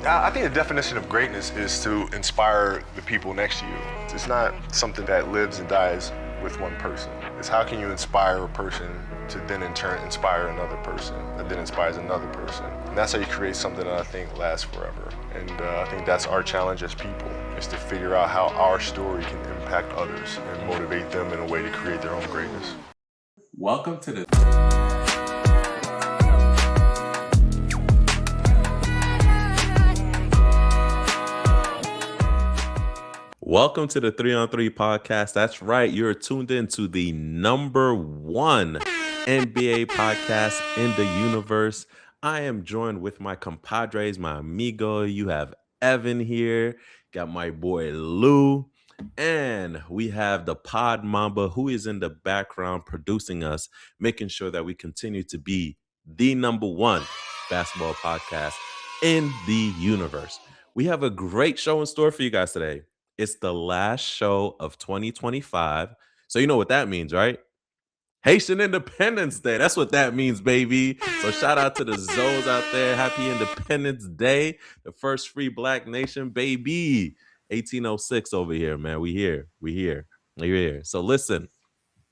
I think the definition of greatness is to inspire the people next to you. It's not something that lives and dies with one person. It's how can you inspire a person to then in turn inspire another person that then inspires another person. And that's how you create something that I think lasts forever. And I think that's our challenge as people, is to figure out how our story can impact others and motivate them in a way to create their own greatness. Welcome to the Welcome to the 3-on-3 podcast. That's right. You're tuned in to the number one NBA podcast in the universe. I am joined with my compadres, my amigo. You have Evan here, got my boy Lou, and we have the Pod Mamba who is in the background producing us, making sure that we continue to be the number one basketball podcast in the universe. We have a great show in store for you guys today. It's the last show of 2025. So you know what that means, right? Haitian Independence Day. That's what that means, baby. So shout out to the Zoes out there. Happy Independence Day. The first free black nation, baby. 1806 over here, man. We here. We're here. So listen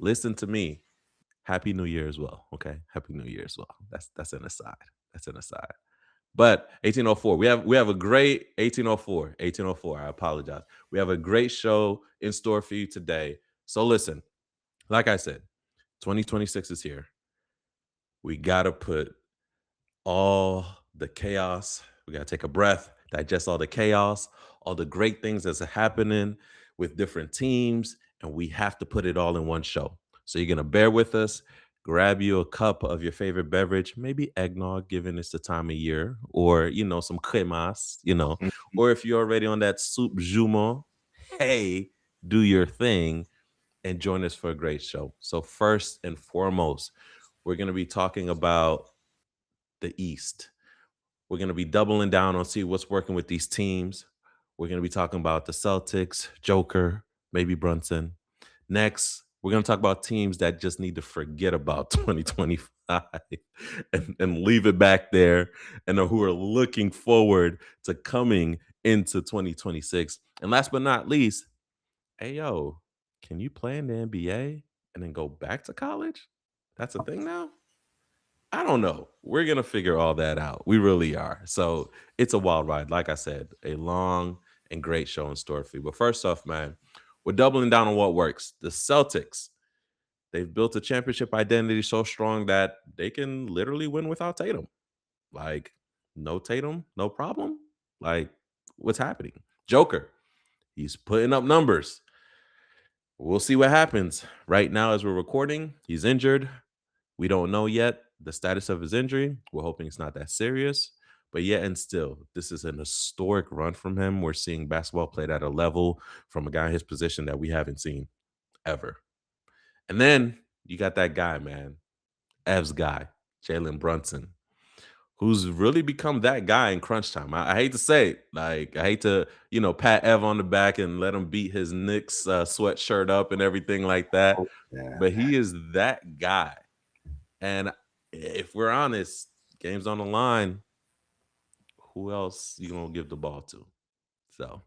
to me. Happy New Year as well. Okay. Happy New Year as well. That's an aside. But 1804, we have a great 1804. I apologize. We have a great show in store for you today. So listen, like I said, 2026 is here. We got to put all the chaos, we got to take a breath, digest all the chaos, all the great things that's happening with different teams, and we have to put it all in one show. So you're going to bear with us. Grab you a cup of your favorite beverage, maybe eggnog, given it's the time of year, or, some cremas, or if you're already on that soup jumeau, hey, do your thing and join us for a great show. So first and foremost, we're going to be talking about the East. We're going to be doubling down on see what's working with these teams. We're going to be talking about the Celtics, Joker, maybe Brunson. Next, we're going to talk about teams that just need to forget about 2025 and leave it back there, and who are looking forward to coming into 2026. And last but not least, hey, yo, can you play in the NBA and then go back to college? That's a thing now? I don't know. We're going to figure all that out. We really are. So it's a wild ride. Like I said, a long and great show in store for you. But first off, man, we're doubling down on what works. The Celtics, they've built a championship identity so strong that they can literally win without Tatum. Like, no Tatum, no problem. Like, what's happening? Joker, he's putting up numbers. We'll see what happens. Right now, as we're recording, he's injured. We don't know yet the status of his injury. We're hoping it's not that serious. But yet and still, this is an historic run from him. We're seeing basketball played at a level from a guy in his position that we haven't seen ever. And then you got that guy, man, Ev's guy, Jalen Brunson, who's really become that guy in crunch time. I hate to say it. Like, I hate to, pat Ev on the back and let him beat his Knicks sweatshirt up and everything like that. Oh, yeah. But he is that guy. And if we're honest, games on the line, who else you gonna give the ball to? So,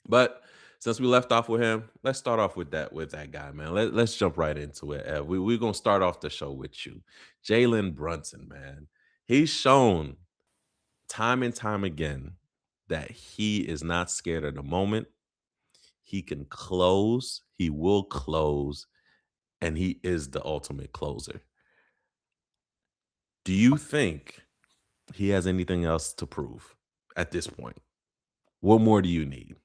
but since we left off with him, let's start off with that guy, man. Let's jump right into it. We're gonna start off the show with you, Jalen Brunson, man. He's shown time and time again that he is not scared of the moment. He can close. He will close, and he is the ultimate closer. Do you think he has anything else to prove at this point? What more do you need?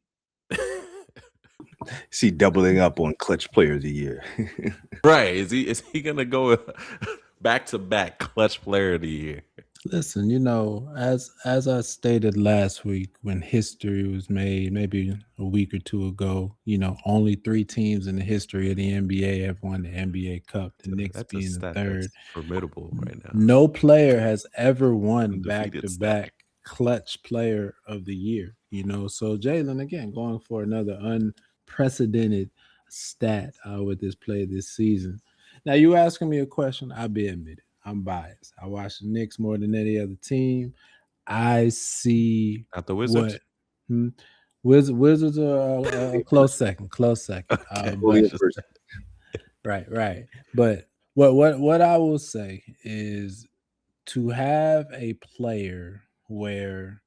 See, doubling up on clutch player of the year. Right. Is he gonna go back to back clutch player of the year? Listen, as I stated last week when history was made, maybe a week or two ago, only 3 teams in the history of the NBA have won the NBA Cup, the Knicks That's a being the stat third. that's formidable right now. No player has ever won Undefeated back-to-back clutch player of the year, So Jalen, again, going for another unprecedented stat with this play this season. Now, you asking me a question, I'll be admitted. I'm biased. I watch the Knicks more than any other team. I see Not the what Wizards? hmm, Wizards are a close second, close second. Okay, Only that's But in just person. right. But what I will say is to have a player where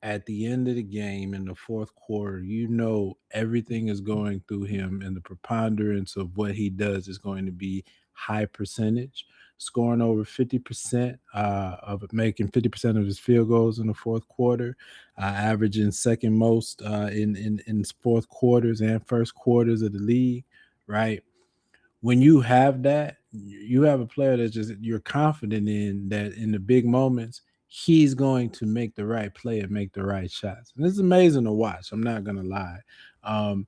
at the end of the game in the fourth quarter, everything is going through him, and the preponderance of what he does is going to be high percentage, scoring over 50% of making 50% of his field goals in the fourth quarter, averaging second most in fourth quarters and first quarters of the league, right? When you have that, you have a player that just you're confident in that in the big moments, he's going to make the right play and make the right shots. And it's amazing to watch. I'm not gonna lie. Um,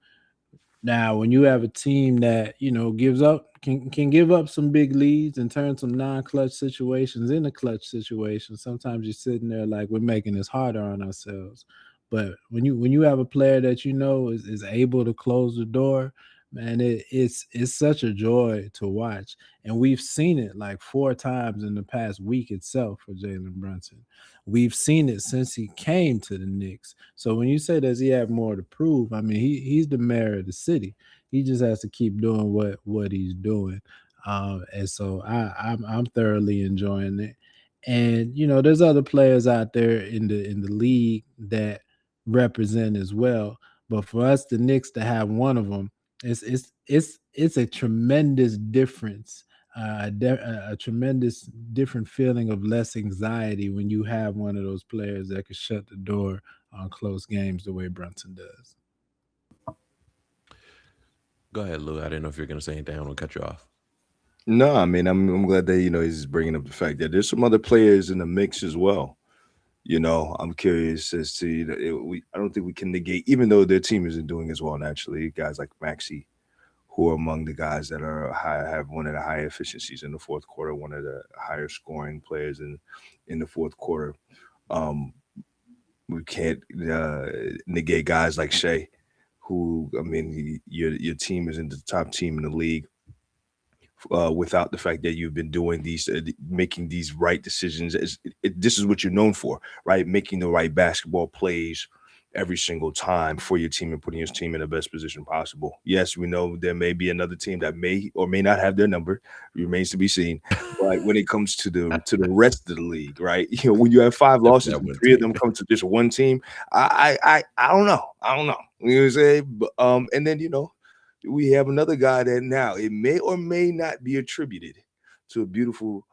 Now, when you have a team that gives up can give up some big leads and turn some non-clutch situations into clutch situations, sometimes you're sitting there like we're making this harder on ourselves. But when you have a player that is able to close the door, man, it's such a joy to watch. And we've seen it like four times in the past week itself for Jalen Brunson. We've seen it since he came to the Knicks. So when you say does he have more to prove, I mean he's the mayor of the city. He just has to keep doing what he's doing, and so I'm thoroughly enjoying it. And there's other players out there in the league that represent as well. But for us, the Knicks, to have one of them, it's a tremendous difference, a tremendous different feeling of less anxiety when you have one of those players that can shut the door on close games the way Brunson does. Go ahead, Lou. I didn't know if you're gonna say anything. I don't want to cut you off. No, I mean, I'm glad that he's bringing up the fact that there's some other players in the mix as well. I'm curious as to I don't think we can negate, even though their team isn't doing as well naturally. Guys like Maxi, who are among the guys that are high, have one of the higher efficiencies in the fourth quarter, one of the higher scoring players in the fourth quarter. Um, we can't negate guys like Shea, who I mean, your team isn't the top team in the league without the fact that you've been doing making these right decisions. This is what you're known for, right? Making the right basketball plays every single time for your team and putting your team in the best position possible. Yes, we know there may be another team that may or may not have their number. It remains to be seen. But when it comes to the rest of the league, right? When you have five Definitely losses that and one three of team. them come to just one team, I don't know. I don't know. You know what I'm saying? And then we have another guy that now it may or may not be attributed to a beautiful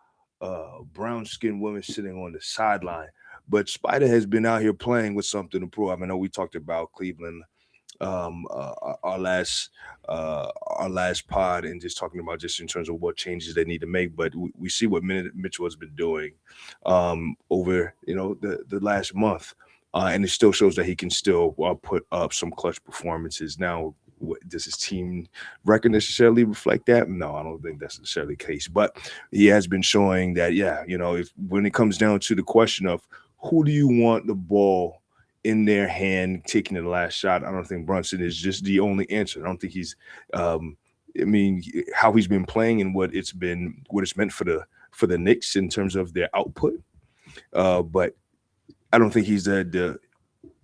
brown skinned woman sitting on the sideline. But Spider has been out here playing with something to prove. I mean, I know we talked about Cleveland our last pod and just talking about just in terms of what changes they need to make. But we see what Mitchell has been doing over the last month, and it still shows that he can still put up some clutch performances. Now, does his team record necessarily reflect that? No, I don't think that's necessarily the case. But he has been showing that, yeah, if when it comes down to the question of who do you want the ball in their hand taking the last shot, I don't think Brunson is just the only answer. I don't think he's I mean, how he's been playing and what it's meant for the Knicks in terms of their output. But I don't think he's the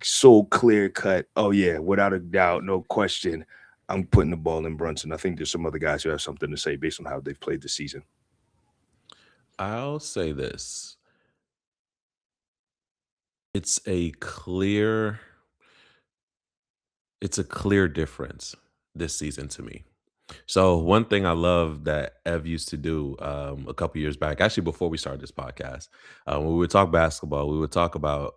so clear cut. Oh yeah, without a doubt, no question. I'm putting the ball in Brunson. I think there's some other guys who have something to say based on how they've played this season. I'll say this. It's a clear it's a clear difference this season to me. So one thing I love that Ev used to do a couple years back, actually before we started this podcast, when we would talk basketball, we would talk about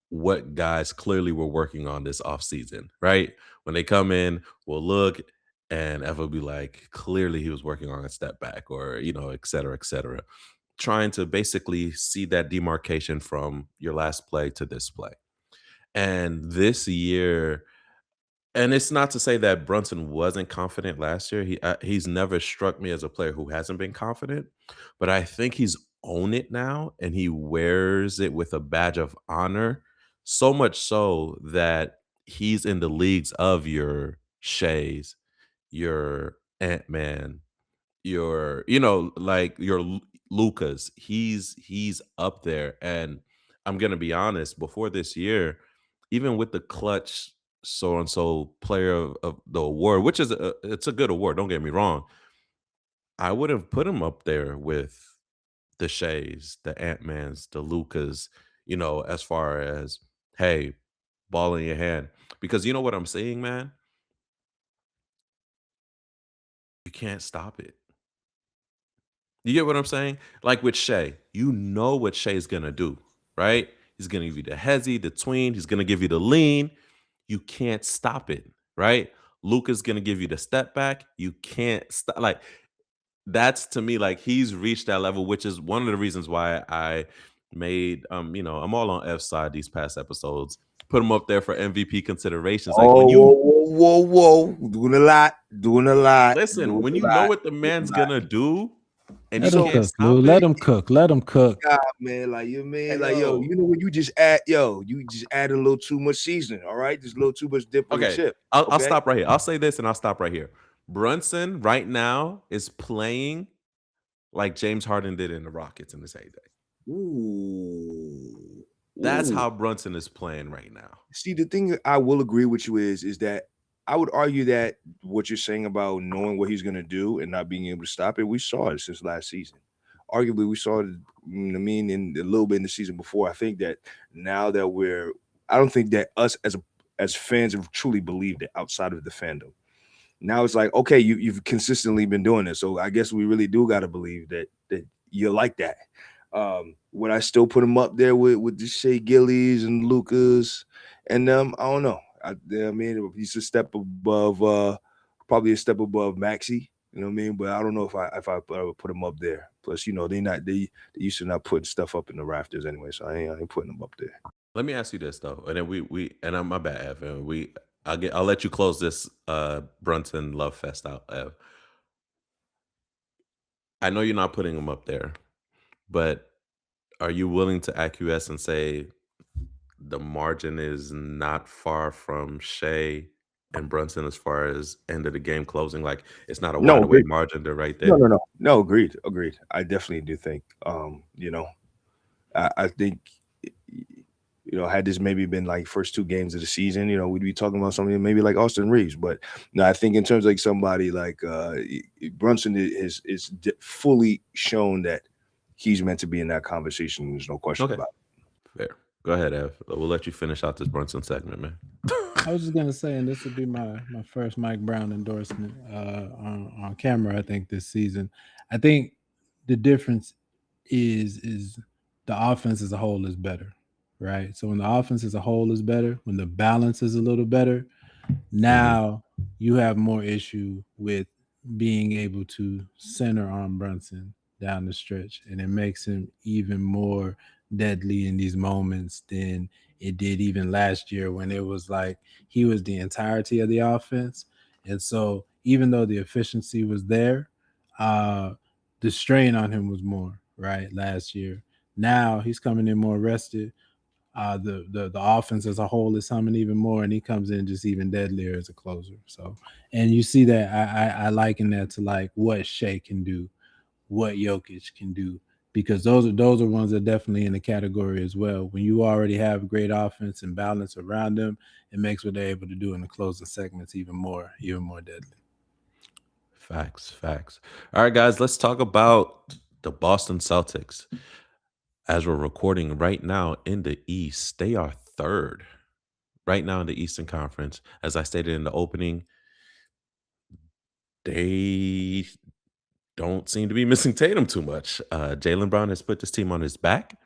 what guys clearly were working on this off season, right? When they come in, we'll look and Ev will be like, clearly he was working on a step back or, et cetera, et cetera. Trying to basically see that demarcation from your last play to this play. And this year, and it's not to say that Brunson wasn't confident last year. He's never struck me as a player who hasn't been confident, but I think he's owned it now, and he wears it with a badge of honor. So much so that he's in the leagues of your Shays, your Ant Man, your like your Lucas. He's up there, and I'm gonna be honest. Before this year, even with the clutch so and so player of the award, which is it's a good award. Don't get me wrong. I would have put him up there with the Shays, the Ant-Mans, the Lucas, as far as, hey, ball in your hand. Because you know what I'm saying, man? You can't stop it. You get what I'm saying? Like with Shay, you know what Shay's gonna do, right? He's gonna give you the hezzy, the tween, he's gonna give you the lean. You can't stop it, right? Luca's gonna give you the step back. You can't stop. Like that's to me, like he's reached that level, which is one of the reasons why I made I'm all on F's side these past episodes. Put him up there for MVP considerations. Like Oh, when you whoa. Doing a lot. listen, when you know what the man's gonna do and Let you him can't cook, Lou. stop Let it, him cook. Let him cook. God, man, like you man, like yo. you know when you just add a little too much seasoning, all right? Just a little too much dip on the Okay, chip. I'll Okay. stop right here. I'll say this and I'll stop right here. Brunson right now is playing like James Harden did in the Rockets in his heyday. Ooh. That's Ooh. how Brunson is playing right now. See, the thing that I will agree with you is that I would argue that what you're saying about knowing what he's gonna do and not being able to stop it, we saw it since last season. Arguably, we saw it, you know what I mean, in a little bit in the season before. I think that now that I don't think that us as fans have truly believed it outside of the fandom. Now it's like, okay, you've consistently been doing this, so I guess we really do got to believe that you're like that. Would I still put him up there with the Shea Gillies and Lucas and I don't know. I mean, he's a step above, probably a step above Maxi. You know what I mean? But I don't know if I would put him up there. Plus, they used to not putting stuff up in the rafters anyway, so I ain't putting them up there. Let me ask you this though, and then we and I'm my bad, Ev, and I'll let you close this Brunson love fest out, Ev. I know you're not putting him up there, but are you willing to acquiesce and say the margin is not far from Shea and Brunson as far as end of the game closing? Like it's not a No, wide away agreed. margin. They're right No, there. no, no, no. Agreed. I definitely do think. I think had this maybe been like first two games of the season, we'd be talking about somebody maybe like Austin Reeves. But no, I think in terms of like somebody like Brunson is fully shown that he's meant to be in that conversation. There's no question Okay, about it. fair. Go ahead, Ev. We'll let you finish out this Brunson segment, man. I was just gonna say, and this would be my first Mike Brown endorsement on camera. I think this season. I think the difference is the offense as a whole is better, right? So when the offense as a whole is better, when the balance is a little better, now you have more issue with being able to center on Brunson down the stretch, and it makes him even more deadly in these moments than it did even last year when it was like he was the entirety of the offense. And so even though the efficiency was there, the strain on him was more, right, last year. Now he's coming in more rested. The offense as a whole is humming even more, and he comes in just even deadlier as a closer. So, and you see that I liken that to like what Shea can do, what Jokic can do, because those are ones that are definitely in the category as well. When you already have great offense and balance around them, it makes what they're able to do in the closing segments even more deadly. Facts. All right, guys, let's talk about the Boston Celtics. As we're recording right now in the East, they are third right now in the Eastern Conference. As I stated in the opening, they don't seem to be missing Tatum too much. Jaylen Brown has put this team on his back,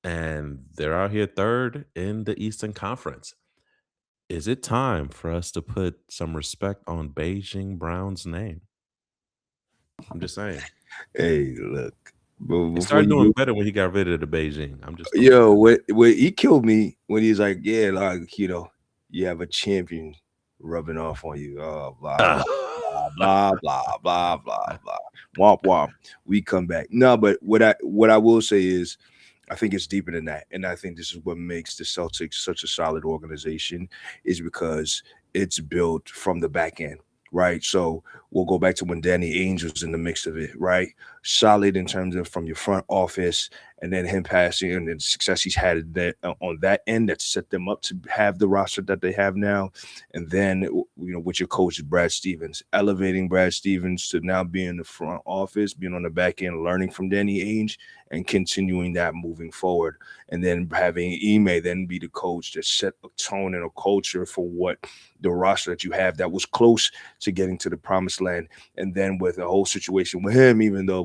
and they're out here third in the Eastern Conference. Is it time for us to put some respect on Beijing Brown's name? I'm just saying. Hey, look, He before started you doing do, better when he got rid of the Beijing. I'm just throwing yo, what he killed me when he's like, yeah, like you have a champion rubbing off on you. Oh, blah blah that. blah blah blah blah blah. Womp womp. We come back. No, but what I will say is, I think it's deeper than that, and I think this is what makes the Celtics such a solid organization, is because it's built from the back end, right? So we'll go back to when Danny Ainge was in the mix of it, right? Solid in terms of from your front office, and then him passing and the success he's had that on that end that set them up to have the roster that they have now. And then with your coach Brad Stevens, elevating Brad Stevens to now be in the front office, being on the back end, learning from Danny Ainge, and continuing that moving forward. And then having Ime then be the coach that set a tone and a culture for what the roster that you have that was close to getting to the promised land. And then with the whole situation with him, even though,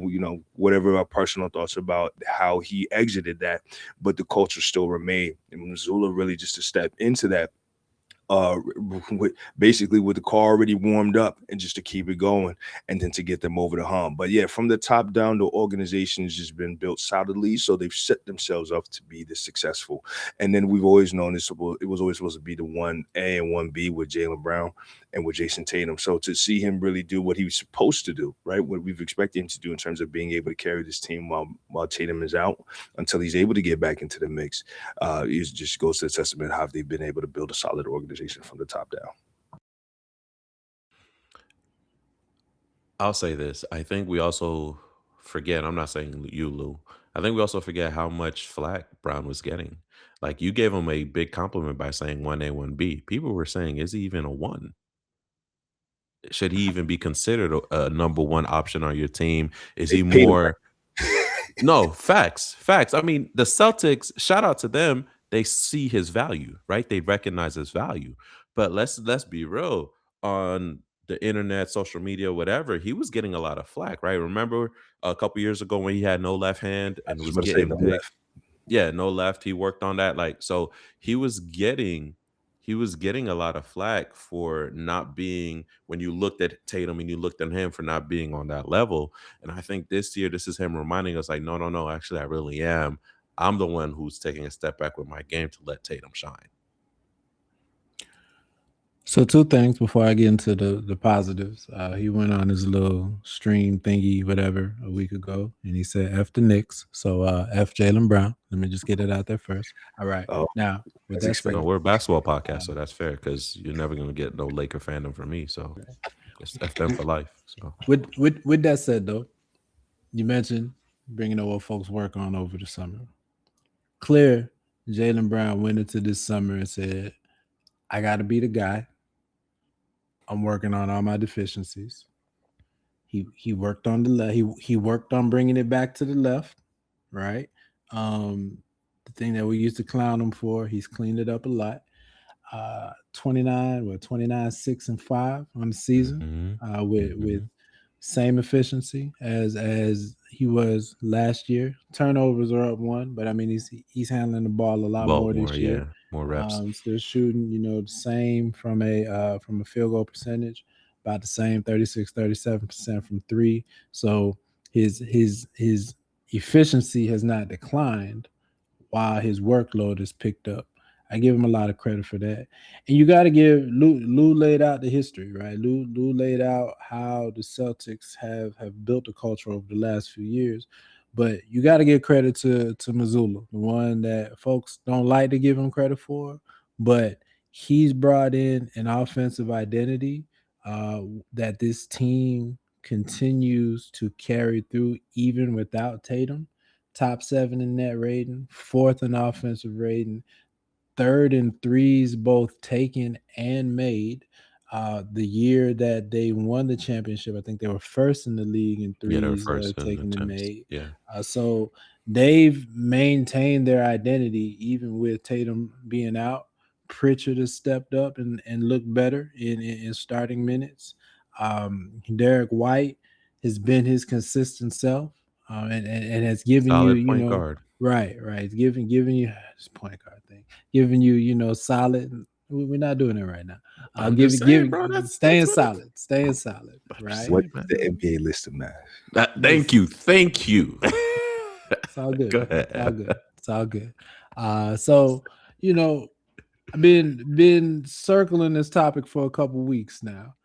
whatever our personal thoughts about how he exited that, but the culture still remained. And Missoula really just to step into that basically with the car already warmed up and just to keep it going and then to get them over the hump. But yeah, from the top down, the organization has just been built solidly, so they've set themselves up to be this successful. And then we've always known it was always supposed to be the 1A and 1B with Jaylen Brown and with Jason Tatum. So to see him really do what he was supposed to do, right, what we've expected him to do in terms of being able to carry this team while Tatum is out until he's able to get back into the mix, it just goes to the testament of how they've been able to build a solid organization from the top down. I'll say this. I think we also forget, I'm not saying you, Lou. I think we also forget how much flack Brown was getting. Like you gave him a big compliment by saying 1A, 1B. People were saying, is he even a one? Should he even be considered a number one option on your team? Is he more? No, facts, facts. I mean, the Celtics, shout out to them. They see his value, right? They recognize his value. But let's be real. On the internet, social media, whatever, he was getting a lot of flack, right? Remember a couple years ago when he had no left hand I and was was going to say getting no picked? left. Yeah, no left. He worked on that. Like, so he was getting a lot of flack for not being, when you looked at Tatum and you looked at him for not being on that level. And I think this year, this is him reminding us, like, no, no, no, actually, I really am. I'm the one who's taking a step back with my game to let Tatum shine. So two things before I get into the positives. He went on his little stream thingy, whatever, a week ago, and he said F the Knicks. So F Jaylen Brown. Let me just get it out there first. All right. Oh, Now, with as that expected. No, said, we're a basketball podcast, so that's fair because you're never going to get no Laker fandom from me. So it's F them for life. So with that said, though, you mentioned bringing over what folks work on over the summer. Clear, Jaylen Brown went into this summer and said, I got to be the guy. I'm working on all my deficiencies. He worked on the left. He worked on bringing it back to the left, right? The thing that we used to clown him for, he's cleaned it up a lot. 29, 6 and 5 on the season, with same efficiency as he was last year. Turnovers are up one, but I mean he's handling the ball a lot more Baltimore, this year. yeah, more reps. Still shooting, the same from a field goal percentage, about the same 36-37% from three. So his efficiency has not declined while his workload is picked up. I give him a lot of credit for that. And you got to give Lou laid out the history, right? Lou laid out how the Celtics have built a culture over the last few years. But you got to give credit to Missoula, the one that folks don't like to give him credit for. But he's brought in an offensive identity that this team continues to carry through even without Tatum. Top 7 in net rating, 4th in offensive rating, 3rd in threes, both taken and made. The year that they won the championship, I think they were 1st in the league in Yeah, they're threes, first in taken and attempts. made. Yeah. So they've maintained their identity even with Tatum being out. Pritchard has stepped up and looked better in starting minutes. Derek White has been his consistent self, and has given Solid point guard. right, giving you this point guard thing, giving you solid. We're not doing it right now. I'm just saying, bro. Staying That's what solid, I'm right? saying, What man. the NBA list of man? Thank you. It's all good. Go ahead. It's all good. So I've been circling this topic for a couple weeks now.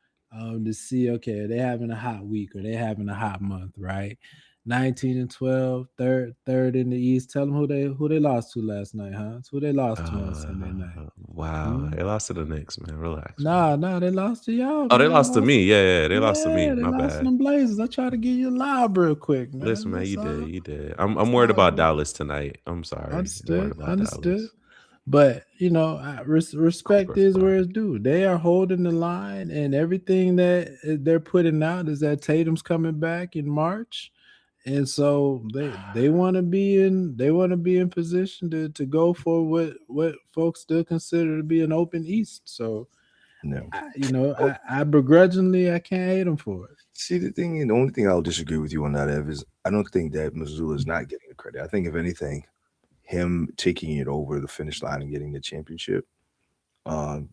to see, okay, they having a hot week or they having a hot month, right? 19 and 12, third in the East. Tell them who they lost to last night, huh? Who they lost to on Sunday night. Wow. Hmm? They lost to the Knicks, man. Relax, man. Nah, they lost to y'all, Oh, they man. They lost to lost. me. Yeah, they lost to me. Yeah, they My lost to bad. them Blazers. I try to get you live real quick, Listen, man. man, That's you all. did. You did. That's I'm worried all about good. Dallas tonight. I'm sorry. I'm worried about Understood. Dallas. But respect Cooper is Fly. where it's due. They are holding the line, and everything that they're putting out is that Tatum's coming back in March, and so they want to be in position to go for what folks still consider to be an open East. So No. I begrudgingly I can't hate them for it. See, the only thing I'll disagree with you on that, Ev, is I don't think that Missoula is not getting the credit. I think, if anything, him taking it over the finish line and getting the championship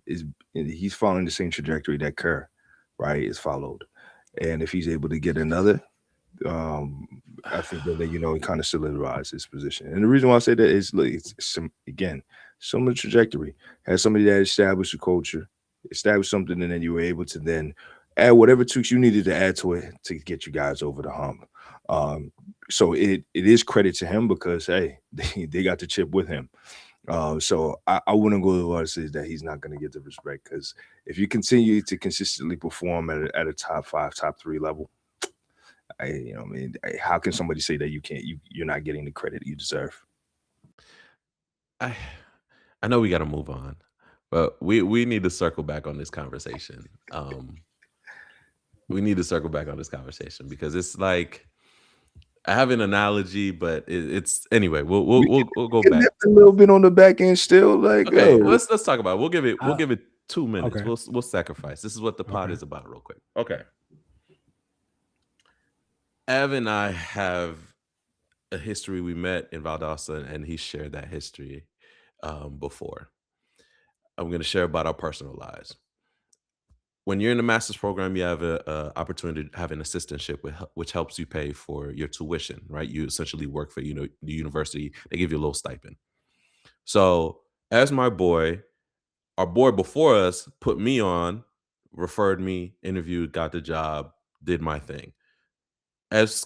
is he's following the same trajectory that Kerr, right, is followed. And if he's able to get another, um, I think that it kind of solidifies his position. And the reason why I say that is, look, it's again similar trajectory. Has somebody that established a culture, established something, and then you were able to then add whatever tweaks you needed to add to it to get you guys over the hump. Um, so it is credit to him because, hey, they got the chip with him. So I wouldn't go as far as say that he's not going to get the respect, because if you continue to consistently perform at a top 5, top 3 level, how can somebody say that you're not getting the credit you deserve? I I know we got to move on, but we need to circle back on this conversation. We need to circle back on this conversation because it's like I have an analogy, but it's anyway. We We'll go can back. nip a little bit on the back end still, like, Okay, oh, let's talk about it. We'll I, give it 2 minutes. okay, We'll sacrifice. This is what the pod okay. is about, real quick. Okay, Ev and I have a history. We met in Valdosta, and he shared that history before. I'm going to share about our personal lives. When you're in the master's program, you have a opportunity to have an assistantship, which helps you pay for your tuition, right? You essentially work for the university. They give you a little stipend. So as our boy before us put me on, referred me, interviewed, got the job, did my thing. As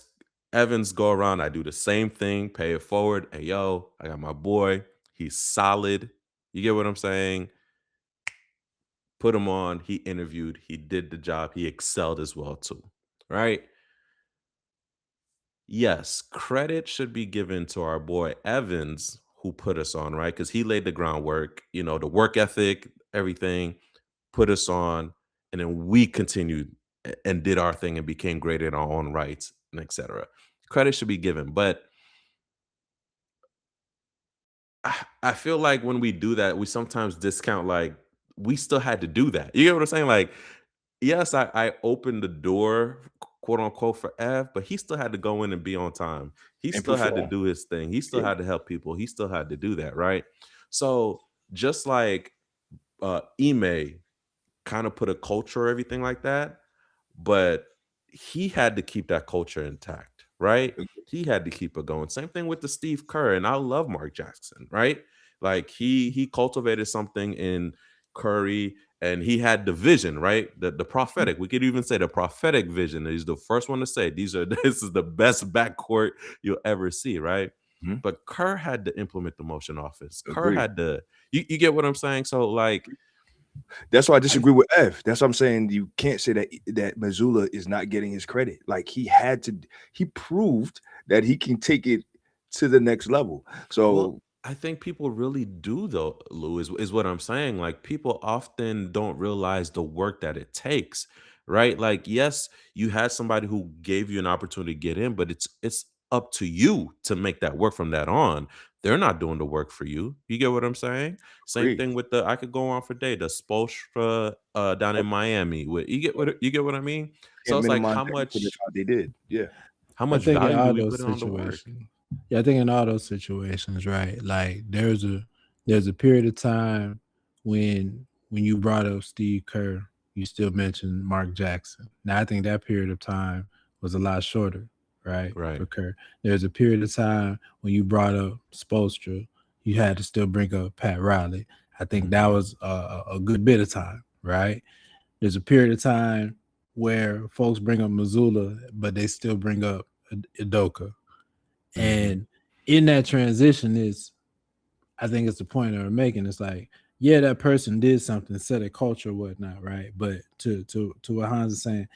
Evans go around, I do the same thing, pay it forward. Hey, yo, I got my boy. He's solid. You get what I'm saying? Put him on. He interviewed. He did the job. He excelled as well, too. Right? Yes, credit should be given to our boy Evans, who put us on, right? Because he laid the groundwork, the work ethic, everything, put us on. And then we continued and did our thing and became great in our own rights and etc. Credit should be given. But I feel like when we do that, we sometimes discount, like, we still had to do that. You get what I'm saying? Like, yes, I opened the door, quote unquote, for Ev, but he still had to go in and be on time. He and still had to perform. do his thing. He still Yeah, had to help people. He still had to do that, right? So just like Ime kind of put a culture, everything like that, but he had to keep that culture intact, right? He had to keep it going. Same thing with the Steve Kerr, and I love Mark Jackson, right? Like he cultivated something in Curry, and he had the vision, right? The prophetic. We could even say the prophetic vision. He's the first one to say this is the best backcourt you'll ever see, right? Mhm. But Kerr had to implement the motion offense. Kerr Agreed. had to. You get what I'm saying? So like, That's why I disagree with Ev. That's what I'm saying. You can't say that Missoula is not getting his credit. Like, he proved that he can take it to the next level. well, So I think people really do, though, Lou, is what I'm saying. Like, people often don't realize the work that it takes, right? Like, yes, you had somebody who gave you an opportunity to get in, but it's up to you to make that work from that on. They're not doing the work for you. You get what I'm saying? Same agreed. thing with I could go on for day, the Spolstra down in Miami. You get what I mean? So Can't it's like minimize that he put it how they did. Yeah. how I much think in value do all we those put on the work? situations, yeah, I think in all those situations, right? Like there's a period of time when you brought up Steve Kerr, you still mentioned Mark Jackson. Now I think that period of time was a lot shorter, right? Right. For Kerr. There's a period of time when you brought up Spoelstra, you had to still bring up Pat Riley. I think Mhm. that was a good bit of time, right? There's a period of time where folks bring up Missoula, but they still bring up Udoka. And in that transition is, I think it's the point they were making. It's like, yeah, that person did something, set a culture, whatnot, right? But to what Hans is saying,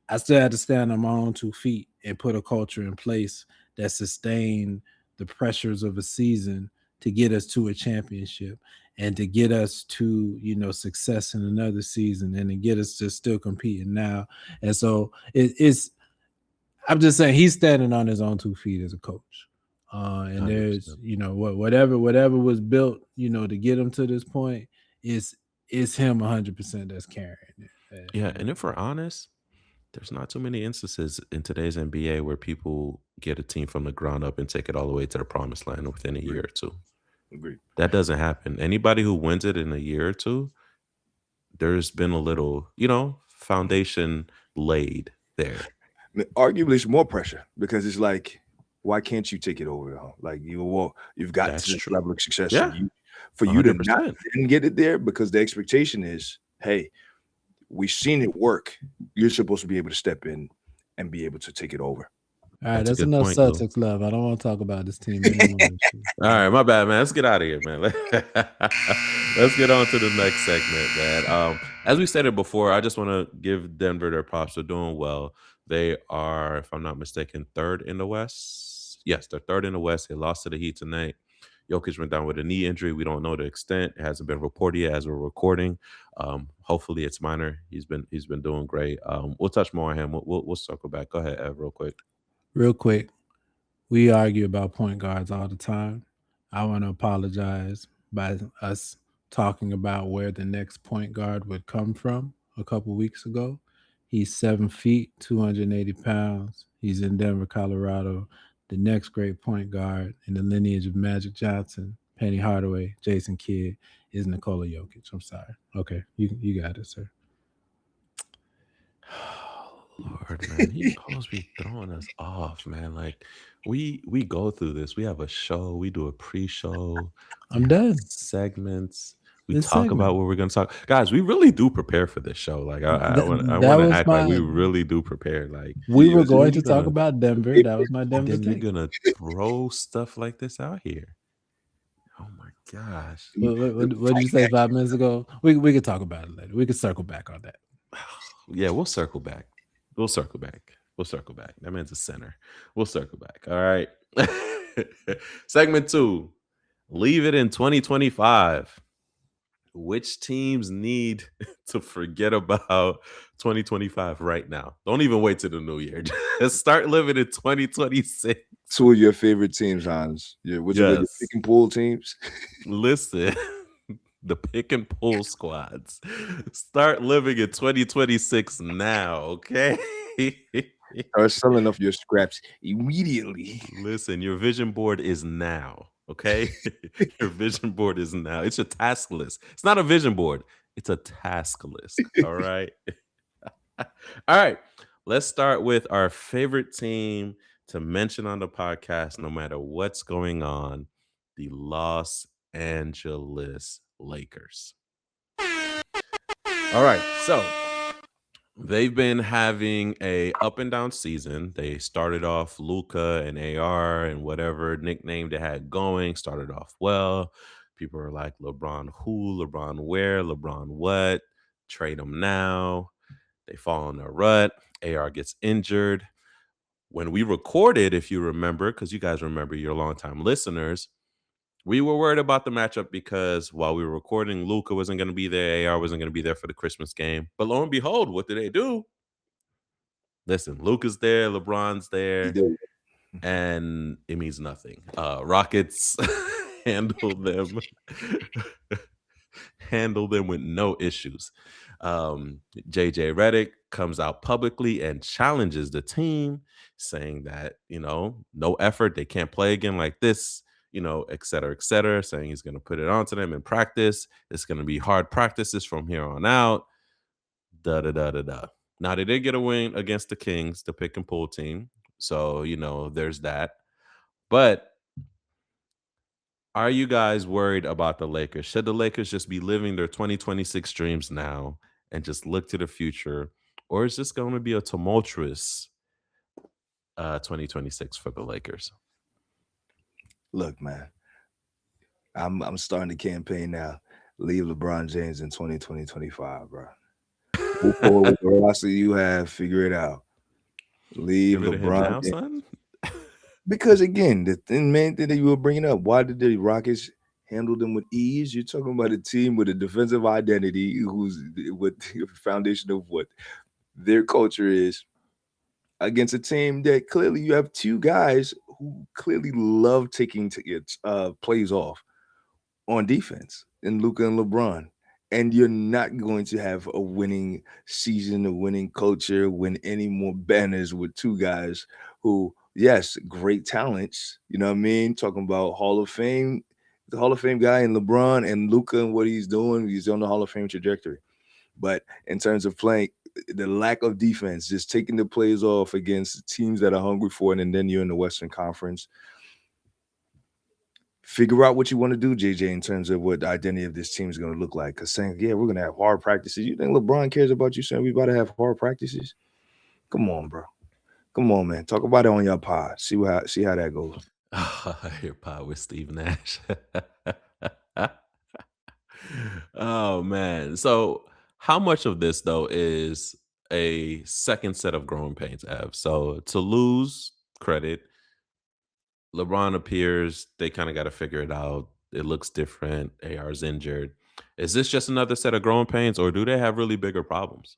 I still had to stand on my own 2 feet and put a culture in place that sustained the pressures of a season to get us to a championship and to get us to, success in another season and to get us to still competing now. And so it's I'm just saying he's standing on his own 2 feet as a coach. And there's, 100%. whatever was built, to get him to this point is him 100% that's carrying it. Yeah, and if we're honest, there's not too many instances in today's NBA where people get a team from the ground up and take it all the way to the promised land within a year or two. Agreed. That doesn't happen. Anybody who wins it in a year or two, there's been a little, foundation laid there. Arguably, it's more pressure because it's like, why can't you take it over? Though? Like you've got That's to this true. level of success. Yeah. For you to not 100%. didn't get it there because the expectation is, hey, we've seen it work. You're supposed to be able to step in and be able to take it over. All right, That's a that's good enough point, Lou. Celtics love. I don't want to talk about this team anymore. All right, my bad, man. Let's get out of here, man. Let's get on to the next segment, man. As we stated before, I just want to give Denver their props. They're doing well. They are, if I'm not mistaken, third in the West. Yes, they're third in the West. They lost to the Heat tonight. Jokic went down with a knee injury. We don't know the extent. It hasn't been reported yet as we're recording. Hopefully it's minor. He's been doing great. We'll touch more on him. We'll circle back. Go ahead, Ev, real quick. Real quick, we argue about point guards all the time. I want to apologize by us talking about where the next point guard would come from a couple weeks ago. He's 7 feet, 280 pounds. He's in Denver, Colorado. The next great point guard in the lineage of Magic Johnson, Penny Hardaway, Jason Kidd is Nikola Jokic. I'm sorry. Okay, you got it, sir. Lord, man, he always be throwing us off, man. Like we go through this. We have a show. We do a pre-show. We I'm have done. segments. We This talk segment. about what we're gonna talk. Guys, we really do prepare for this show. Like I That want to was act like we my. really do prepare. Like We were Yes, going you're to talk gonna- about Denver. That was my Denver then you're thing. gonna throw stuff like this out here. Oh my gosh. What did you say 5 minutes ago? We could talk about it later. We could circle back on that. Yeah, we'll circle back. We'll circle back. That man's a center. We'll circle back. All right. Segment 2. Leave it in 2025. Which teams need to forget about 2025 right now? Don't even wait till the new year. Just start living in 2026. Two of your favorite teams, Hans. Which are your Yes. pick and pull teams? Listen, the pick and pull squads. Start living in 2026 now, okay? Start selling off your scraps immediately. Listen, your vision board is now, okay? Your vision board is now. It's your task list. It's not a vision board. It's a task list, all right? All right. Let's start with our favorite team to mention on the podcast, no matter what's going on, the Los Angeles Lakers. All right, so they've been having a up and down season. They started off Luka and AR and whatever nickname they had going, started off well. People are like, LeBron who, LeBron where, LeBron what, trade him now. They fall in a rut. AR gets injured. When we recorded, if you remember, because you guys remember, your longtime listeners, we were worried about the matchup because while we were recording, Luka wasn't going to be there. AR wasn't going to be there for the Christmas game. But lo and behold, what did they do? Listen, Luka's there, LeBron's there, and it means nothing. Rockets handled them with no issues. JJ Redick comes out publicly and challenges the team, saying that, no effort, they can't play again like this, et cetera, saying he's going to put it onto them in practice. It's going to be hard practices from here on out. Now, they did get a win against the Kings, the pick and pull team. So, there's that. But are you guys worried about the Lakers? Should the Lakers just be living their 2026 dreams now and just look to the future? or is this going to be a tumultuous 2026 for the Lakers? Look, man, I'm starting the campaign now. Leave LeBron James in 2025, bro. Move forward with the roster you have. Figure it out. Get Leave rid of him LeBron now, James. son. Because again, main thing that you were bringing up, why did the Rockets handle them with ease? You're talking about a team with a defensive identity, who's with the foundation of what their culture is, against a team that clearly you have two guys who clearly love taking plays off on defense in Luka and LeBron. And you're not going to have a winning season, a winning culture, win any more banners with two guys who, yes, great talents. You know what I mean? Talking about Hall of Fame, the Hall of Fame guy and LeBron and Luka and what he's doing, he's on the Hall of Fame trajectory. But in terms of playing, the lack of defense, just taking the plays off against teams that are hungry for it, and then you're in the Western Conference. Figure out what you want to do, JJ, in terms of what the identity of this team is going to look like. Because saying, yeah, we're going to have hard practices. You think LeBron cares about you saying we about to have hard practices? Come on, bro. Come on, man. Talk about it on your pod. See how that goes. Your pod with Steve Nash. Oh man. So how much of this though is a second set of growing pains, Ev? So to lose credit, LeBron appears, they kind of got to figure it out. It looks different. AR's injured. Is this just another set of growing pains, or do they have really bigger problems?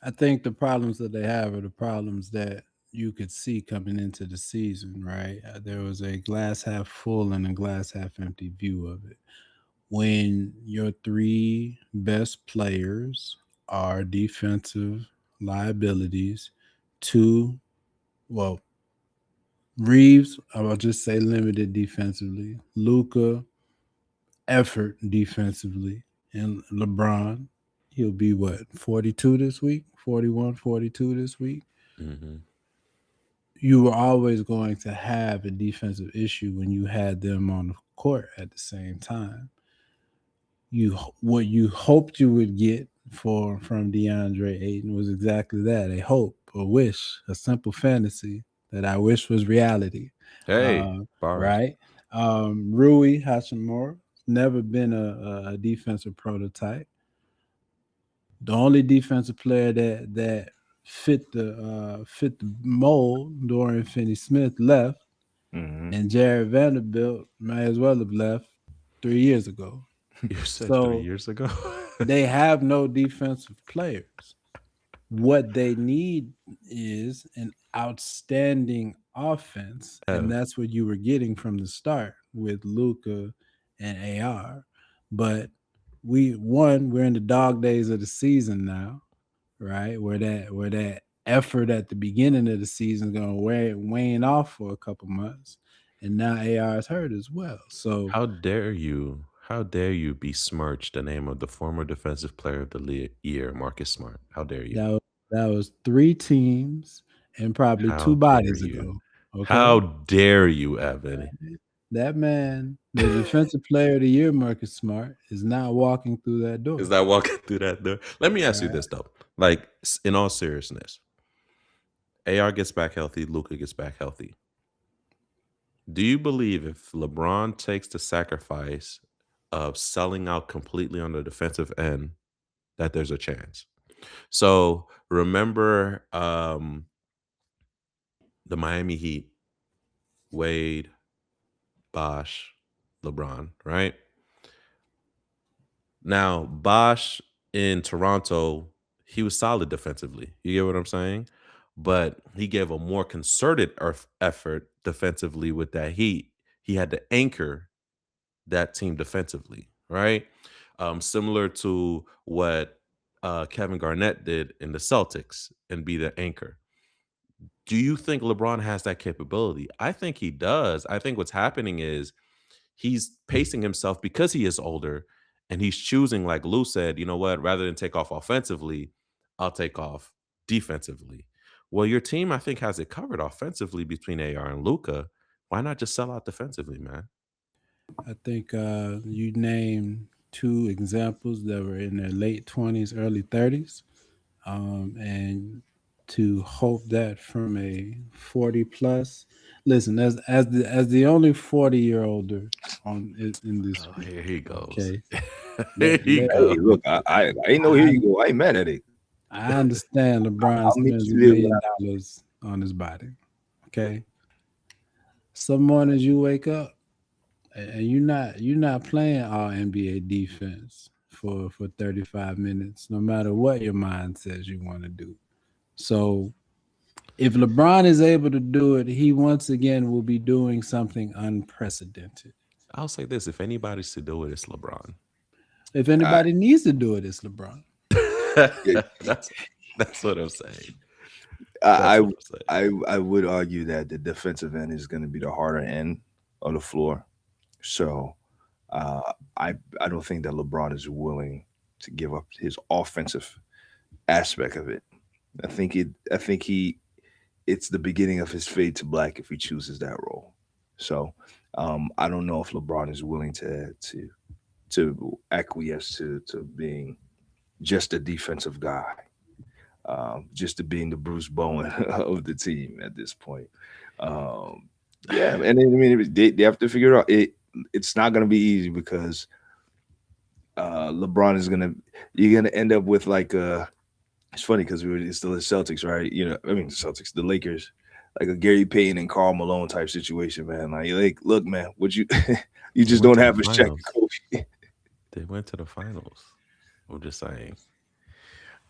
I think the problems that they have are the problems that you could see coming into the season, right? There was a glass half full and a glass half empty view of it. When your three best players are defensive liabilities, two, well, Reeves, I'll just say limited defensively, Luca, effort defensively, and LeBron, he'll be what, 42 this week, 41, 42 this week. Hmm. You were always going to have a defensive issue when you had them on the court at the same time. What you hoped you would get from DeAndre Ayton was exactly that, a hope, a wish, a simple fantasy that I wish was reality. Hey, Uh, bars. right? Rui Hachimura, never been a defensive prototype. The only defensive player that fit the mold, Dorian Finney-Smith, left, Mm-hmm. and Jared Vanderbilt may as well have left 3 years ago. You said three So years ago. they have no defensive players. What they need is an outstanding offense, and Ev, that's what you were getting from the start with Luca and AR. But we're in the dog days of the season now, right? Where that effort at the beginning of the season is going to wane off for a couple months, and now AR is hurt as well. So how dare you? How dare you besmirch the name of the former defensive player of the year, Marcus Smart? How dare you? that was, that was three teams and probably two How dare bodies you? ago. How Okay, dare you, Evan? that man, the defensive player of the year, Marcus Smart, is not walking through that Is door. that walking through that door? Let me ask you Right? this though. Like in all seriousness, AR gets back healthy, Luca gets back healthy. Do you believe if LeBron takes the sacrifice of selling out completely on the defensive end, that there's a chance? So remember the Miami Heat, Wade, Bosh, LeBron, right? Now, Bosh in Toronto, he was solid defensively. You get what I'm saying? But he gave a more concerted effort defensively with that Heat. He had to anchor that team defensively, right? Similar to what Kevin Garnett did in the Celtics and be the anchor. Do you think LeBron has that capability? I think he does. I think what's happening is he's pacing himself because he is older and he's choosing, like Lou said, you know what, rather than take off offensively, I'll take off defensively. Well, your team, I think, has it covered offensively between AR and Luca. Why not just sell out defensively, man? I think you named two examples that were in their late 20s, early 30s. and to hope that from a 40 plus. Listen, as the only 40-year older in this Oh, group, here he goes. okay. Here he Let Hey, goes. look, I ain't know. Here I you go. I ain't mad at it. I understand LeBron I'll meet spends you $1 there. million on his body. Okay. Some mornings you wake up and you're not playing all NBA defense for 35 minutes, no matter what your mind says you want to do. So if LeBron is able to do it, he once again will be doing something unprecedented. I'll say this: if anybody's to do it, it's LeBron. If I, anybody needs to do it, it's LeBron. yeah, that's that's what I'm saying. I, That's I what I'm saying. I would argue that the defensive end is going to be the harder end of the floor. So I don't think that LeBron is willing to give up his offensive aspect of it. I think it's the beginning of his fade to black if he chooses that role. So I don't know if LeBron is willing to acquiesce to being just a defensive guy, just to being the Bruce Bowen of the team at this point. Um, yeah, and I mean they have to figure it out. It's not going to be easy because LeBron is gonna you're gonna end up with like it's funny because we were still the Celtics, right? I mean the Celtics, the Lakers, like a Gary Payton and Karl Malone type situation, man. Like look, man, what you you They just went don't to the have a Shaq and finals. Kobe. They went to the finals. I'm just saying.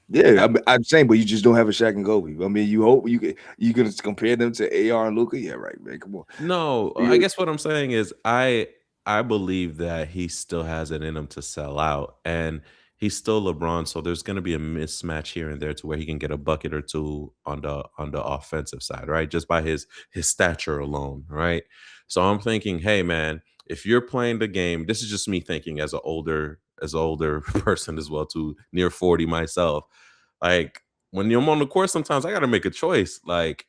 Yeah, I, I'm saying, but you just don't have a Shaq and Kobe. I mean, you hope you gonna compare them to AR and Luca? Yeah, right, man. Come on. no, I You- guess what I'm saying is I believe that he still has it in him to sell out, and he's still LeBron. So there's going to be a mismatch here and there to where he can get a bucket or two on the offensive side, right? Just by his stature alone, right? So I'm thinking, hey man, if you're playing the game, this is just me thinking as an older person as well, too, near 40 myself. Like when I'm on the court, sometimes I got to make a choice, like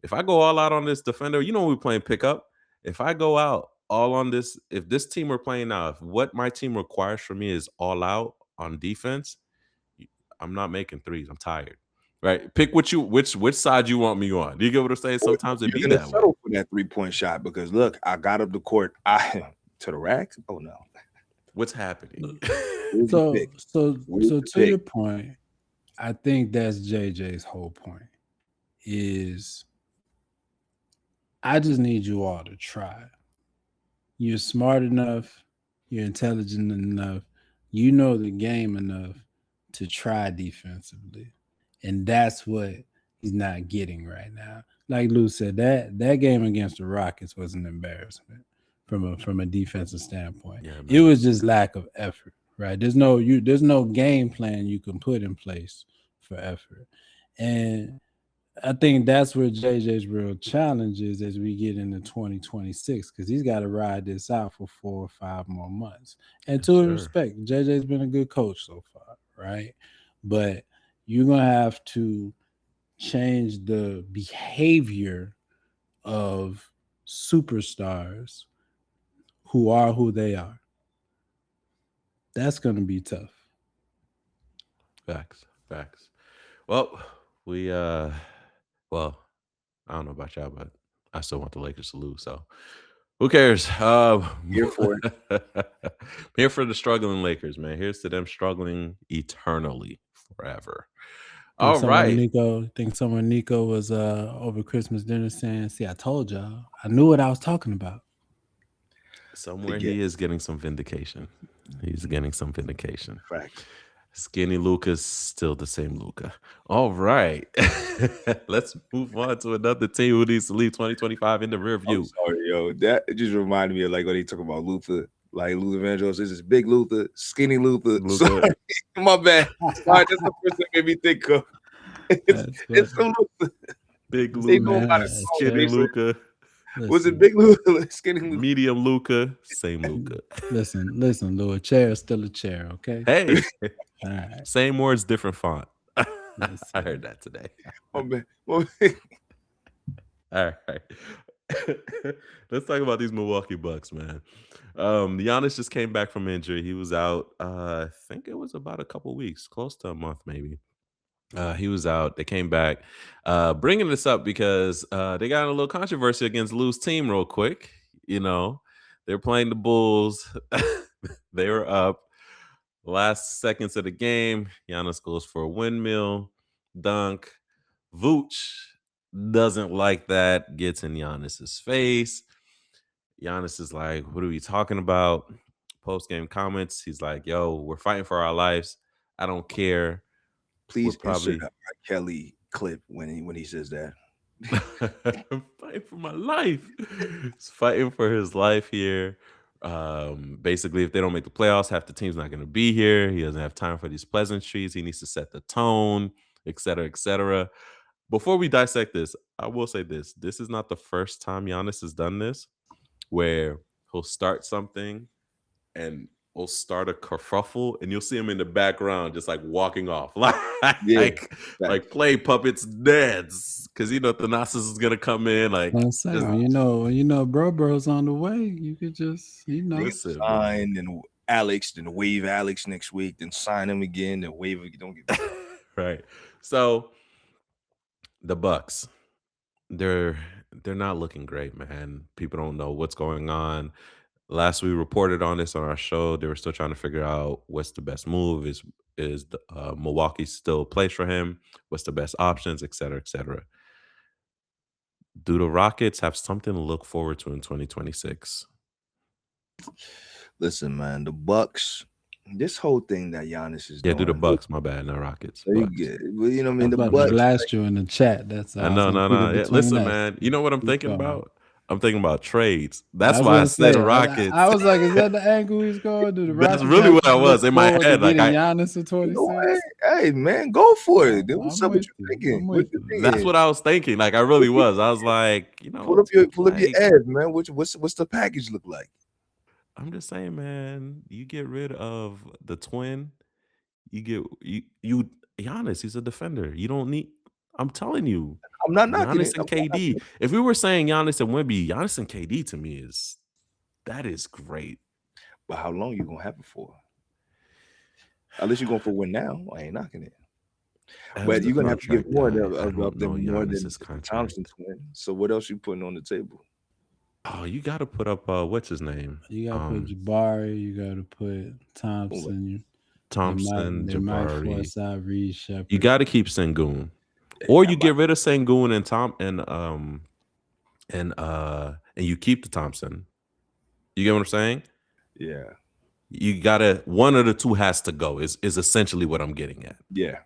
if I go all out on this defender, we're playing pickup. If I go out all on this, if this team we're playing now, if what my team requires from me is all out on defense, I'm not making threes. I'm tired. Right? Pick which side you want me on. Do you get what I'm saying? or Sometimes it you're be gonna that way. settle for that 3 point shot because look, I got up the court. I to the rack. Oh no, What's happening? where's the So pick? so Where's so the to pick? your point, I think that's JJ's whole point is I just need you all to try. You're smart enough, you're intelligent enough, you know the game enough to try defensively. And that's what he's not getting right now. Like Lou said, that game against the Rockets was an embarrassment from a defensive standpoint. Yeah, It man. was just lack of effort, right? There's no game plan you can put in place for effort. And I think that's where JJ's real challenge is as we get into 2026 because he's got to ride this out for 4 or 5 more months. And Yes, to his sir. respect, JJ's been a good coach so far, right? But you're gonna have to change the behavior of superstars who are who they are. That's gonna be tough. Facts. Facts. Well, we well, I don't know about y'all, but I still want the Lakers to lose. So who cares? Here for it. Here for the struggling Lakers, man. Here's to them struggling eternally, forever. Think All someone right. Nico think someone Nico was over Christmas dinner saying, "See, I told y'all. I knew what I was talking about." Somewhere Forget he is getting some vindication. He's getting some vindication. facts. Skinny Luca's still the same Luca. All right. Let's move on to another team who needs to leave 2025 in the rear I'm view. sorry, yo. That just reminded me of like when they talk about Luther, like Luther Vandross. This is big Luther, skinny Luther. Luca, Sorry, my bad. Sorry, that's the first thing made me think of. It's That's it's funny. some Luther. big They know Luca, about it Man, wrong. skinny They Cherry, said, Luca, was it listen, big Luther, skinny Luther? medium Luca, same Luca. listen, Lou. A chair is still a chair, okay? Hey, All right. same words, different font. I Listen. heard that today. Oh man, my man. All right. Let's talk about these Milwaukee Bucks, man. Giannis just came back from injury. He was out, I think it was about a couple weeks, close to a month maybe. He was out. They came back. Bringing this up because they got in a little controversy against Lou's team real quick. You know, they're playing the Bulls. They were up. Last seconds of the game, Giannis goes for a windmill dunk. Vooch doesn't like that. Gets in Giannis's face. Giannis is like, "What are we talking about?" Post game comments. He's like, "Yo, we're fighting for our lives. I don't care. We're Please insert a probably R. Kelly clip when he says that. fighting for my life." He's fighting for his life here. Basically, if they don't make the playoffs, half the team's not going to be here. He doesn't have time for these pleasantries. He needs to set the tone, et cetera, et cetera. Before we dissect this, I will say this. This is not the first time Giannis has done this, where he'll start something and will start a kerfuffle, and you'll see him in the background just like walking off, Yeah, like play puppets dads, because Thanasis is gonna come in like I'm saying, just bro's on the way. You could just, listen, man. sign and Alex, then waive Alex next week, then sign him again, then waive again. Don't get Right. So the Bucks, they're not looking great, man. People don't know what's going on. Last we reported on this on our show, they were still trying to figure out what's the best move. Is the, Milwaukee still a place for him? What's the best options, et cetera, et cetera. Do the Rockets have something to look forward to in 2026? Listen, man, the Bucks. This whole thing that Giannis is Yeah, do doing. the Bucks. My bad, not Rockets. Very Bucks. good. Well, you know what I I'm mean? The about to Bucks. blast you in the chat. That's I know, no. Yeah, listen, man. You know what I'm Keep thinking going. about? I'm thinking about trades. I That's was why I gonna said say, Rockets. I was like, is that the angle he's going? Do the That's Rockets really have what to I was look in my forward to head. Like getting I, Giannis in You know 26? what? Hey, man, go for it. Then what's I'm up with with you you. thinking? I'm What with you you. thinking? that's what I was thinking. Like I really was. I was like, Pull up your like, ads, man. What's the package look like? I'm just saying, man. You get rid of the twin. You get you Giannis. He's a defender. You don't need. I'm telling you, I'm not knocking Giannis it. and KD. If we were saying Giannis and Wemby, Giannis and KD to me is great. But how long you gonna have it for? Unless you're going for win now, I ain't knocking it. As But the you're gonna have to give contract more guy, of I don't know them more than Giannis's the contract. Thompson twin. So what else you putting on the table? Oh, you got to put up what's his name? You got to put Jabari. You got to put Thompson. Thompson, They might Jabari. force out Reed Shepard. You got to keep Sengun, or you get rid of Sengun and you keep the Thompson. You get what I'm saying? Yeah. You gotta, one of the two has to go. Is essentially what I'm getting at. Yeah.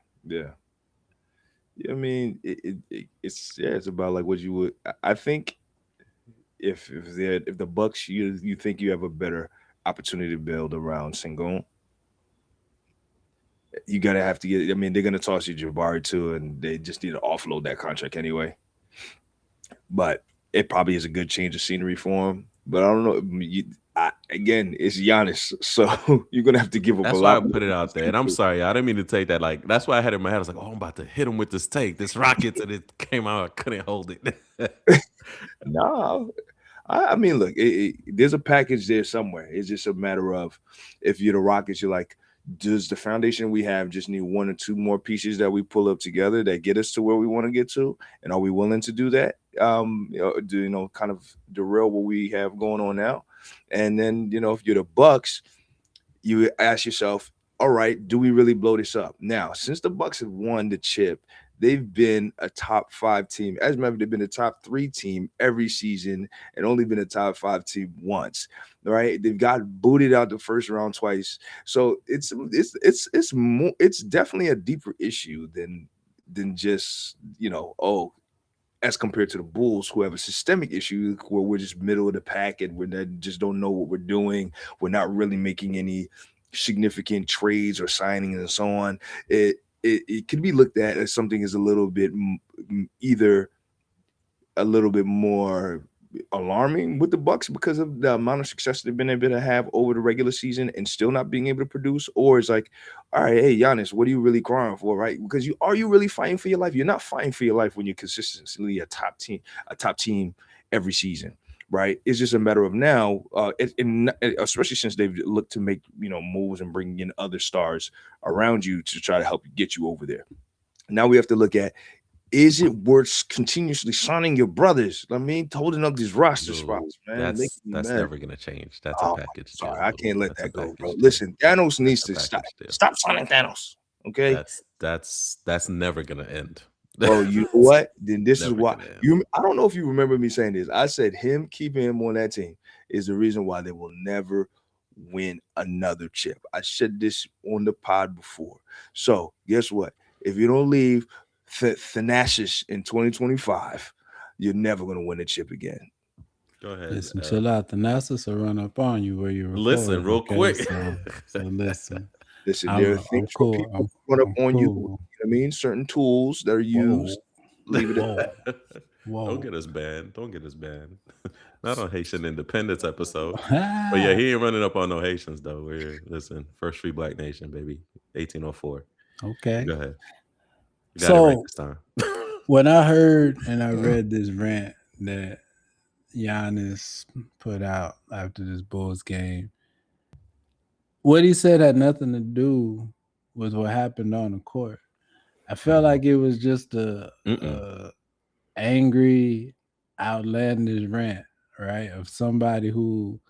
I mean, it's about like what you would. I think if the Bucks, you think you have a better opportunity to build around Sengun, you gotta have to get. I mean, they're gonna toss you Jabari too, and they just need to offload that contract anyway. But it probably is a good change of scenery for him. But I don't know. Again, it's Giannis, so you're gonna have to give up That's a why lot. I put it out there, and I'm sorry, I didn't mean to take that. Like that's why I had it in my head. I was like, "Oh, I'm about to hit him with this take, this Rockets," and it came out. I couldn't hold it. No, I mean, look, there's a package there somewhere. It's just a matter of if you're the Rockets, you're like, does the foundation we have just need one or two more pieces that we pull up together that get us to where we want to get to, and are we willing to do that? Kind of derail what we have going on now, and then if you're the Bucks, you ask yourself, all right, do we really blow this up? Now, since the Bucks have won the chip, they've been a top 5 team. As a matter of fact, they've been a top 3 team every season and only been a top 5 team once. Right? They've got booted out the first round twice. So it's definitely a deeper issue than just, as compared to the Bulls, who have a systemic issue where we're just middle of the pack and we just don't know what we're doing. We're not really making any significant trades or signings and so on. It can be looked at as something is a little bit either a little bit more alarming with the Bucks because of the amount of success they've been able to have over the regular season and still not being able to produce, or it's like, all right, hey Giannis, what are you really crying for, right? Because are you really fighting for your life? You're not fighting for your life when you're consistently a top team every season, right? It's just a matter of now, especially since they've looked to make moves and bringing in other stars around you to try to help get you over there. Now we have to look at, is it worth continuously signing your brothers? I mean, holding up these roster Dude, spots, man, making me that's mad. never gonna change. That's a Oh, package sorry, deal, I dude. can't let That's a that go, bro. package deal. Listen, Thanos That's needs a to stop. package deal. Stop signing Thanos, okay? That's never gonna end. Bro, you know That's what? Then this is never why gonna end. you. I don't know if you remember me saying this. I said him keeping him on that team is the reason why they will never win another chip. I said this on the pod before. So guess what? If you don't leave Thanasis in 2025, you're never gonna win a chip again. Go ahead. Listen, chill out. The NASA's will run up on you where you Listen, record. real Okay, quick. so listen. Listen, there are I'm things where cool. people run up I'm on you. You know cool. what I mean? Certain tools that are used. Whoa, Leave it at whoa, that. Don't whoa. get us banned. Don't get us banned. Not on Haitian Independence episode. But yeah, Ah, he ain't running up on no Haitians though. Listen, first free black nation, baby. 1804. okay. Go ahead. You got it right So this time. when I heard and I read this rant that Giannis put out after this Bulls game, what he said had nothing to do with what happened on the court. I felt like it was just a angry, outlandish rant, right? Of somebody who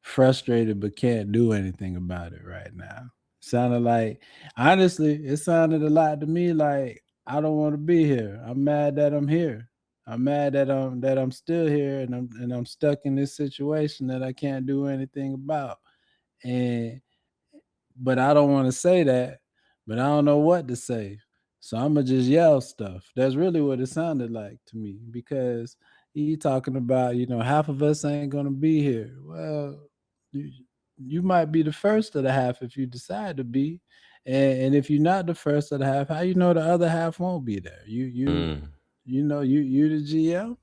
frustrated but can't do anything about it right now. Sounded like, honestly, it sounded a lot to me like I don't want to be here. I'm mad that I'm here. I'm mad that I'm still here and I'm stuck in this situation that I can't do anything about. And but I don't want to say that, but I don't know what to say. So I'm gonna just yell stuff. That's really what it sounded like to me because he talking about, half of us ain't gonna be here. Well, you, you might be the first of the half if you decide to be. And if you're not the first of the half, how you know the other half won't be there? You the GM.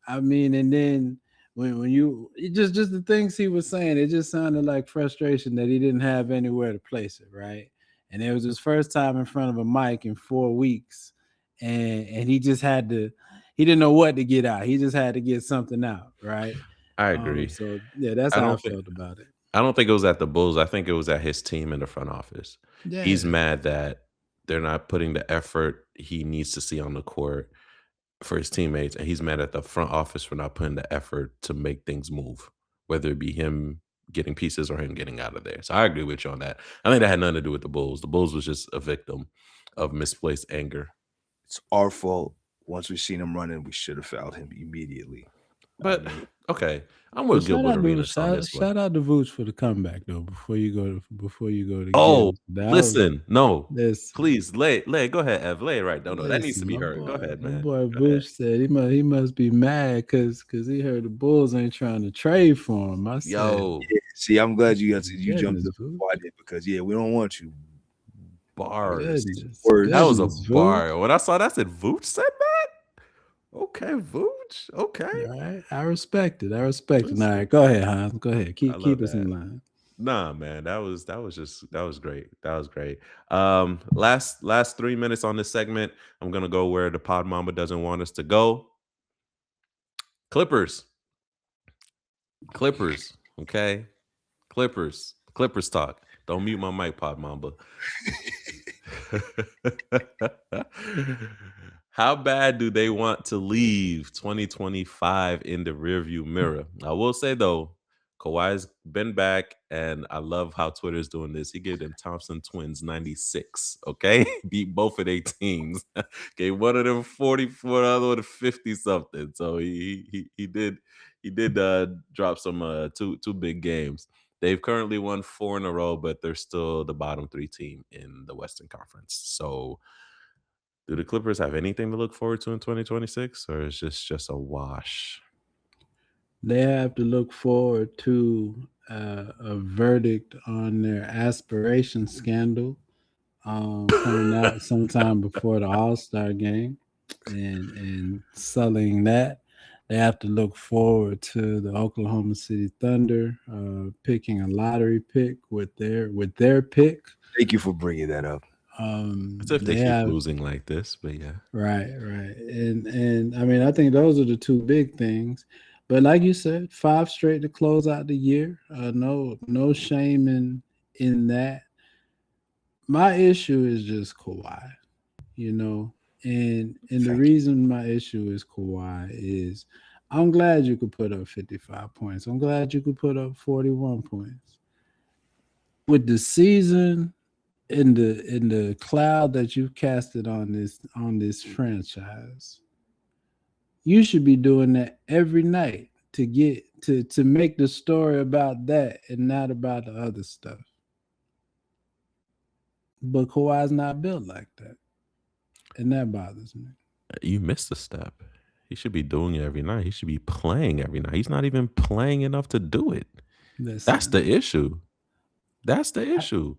I mean, and then when you just the things he was saying, it just sounded like frustration that he didn't have anywhere to place it, right? And it was his first time in front of a mic in 4 weeks, and he didn't know what to get out. He just had to get something out, right? I agree. So yeah, that's I how I don't think felt about it. I don't think it was at the Bulls. I think it was at his team in the front office. He's Yeah, mad that they're not putting the effort he needs to see on the court for his teammates, and he's mad at the front office for not putting the effort to make things move, whether it be him getting pieces or him getting out of there. So I agree with you on that. I think that had nothing to do with the Bulls. The Bulls was just a victim of misplaced anger. It's our fault. Once we seen him running, we should have fouled him immediately. But okay, I'm but with Gilbert Arenas on this one. shout out to Vooch for the comeback though. Before you go to Oh, Gibbs, that was listen, no, this. please lay. Go ahead, Ev. Lay it right. No, that needs to Listen, be heard. Go ahead, my man. boy Go ahead. Vooch said he must be mad because he heard the Bulls ain't trying to trade for him. I said, Yo, Yeah, see, I'm glad you jumped goodness, up Vooch. before I did because we don't want you. bars. Words. That was a Goodness, Vooch. bar. When I saw that, I said, Vooch said that? Okay, Vooch. Okay. All right, I respect it. All Listen, right, go ahead, Hans. Go ahead. I Keep love us in that. line. Nah, man, that was great. That was great. Last 3 minutes on this segment. I'm gonna go where the Pod Mama doesn't want us to go. Clippers. Okay. Clippers talk. Don't mute my mic, Pod Mamba. How bad do they want to leave 2025 in the rearview mirror? I will say though, Kawhi's been back, and I love how Twitter's doing this. He gave them Thompson twins 96. Okay, beat both of their teams. Gave one of them 44, the other one 50 something. So he did drop some two big games. They've currently won 4 in a row, but they're still the bottom 3 team in the Western Conference. So do the Clippers have anything to look forward to in 2026, or is this just a wash? They have to look forward to a verdict on their aspiration scandal coming out sometime before the All-Star game and selling that. They have to look forward to the Oklahoma City Thunder picking a lottery pick with their pick. Thank you for bringing that up. It's if they keep losing like this, but yeah. Right. And I mean, I think those are the two big things. But like you said, 5 straight to close out the year. No shame in that. My issue is just Kawhi. you know. And the reason my issue is Kawhi is I'm glad you could put up 55 points. I'm glad you could put up 41 points. With the season in the cloud that you've casted on this franchise, you should be doing that every night to get to make the story about that and not about the other stuff. But Kawhi's not built like that, and that bothers me. You missed a step. He should be doing it every night. He should be playing every night. He's not even playing enough to do it. That's Listen, the issue. That's the I, issue.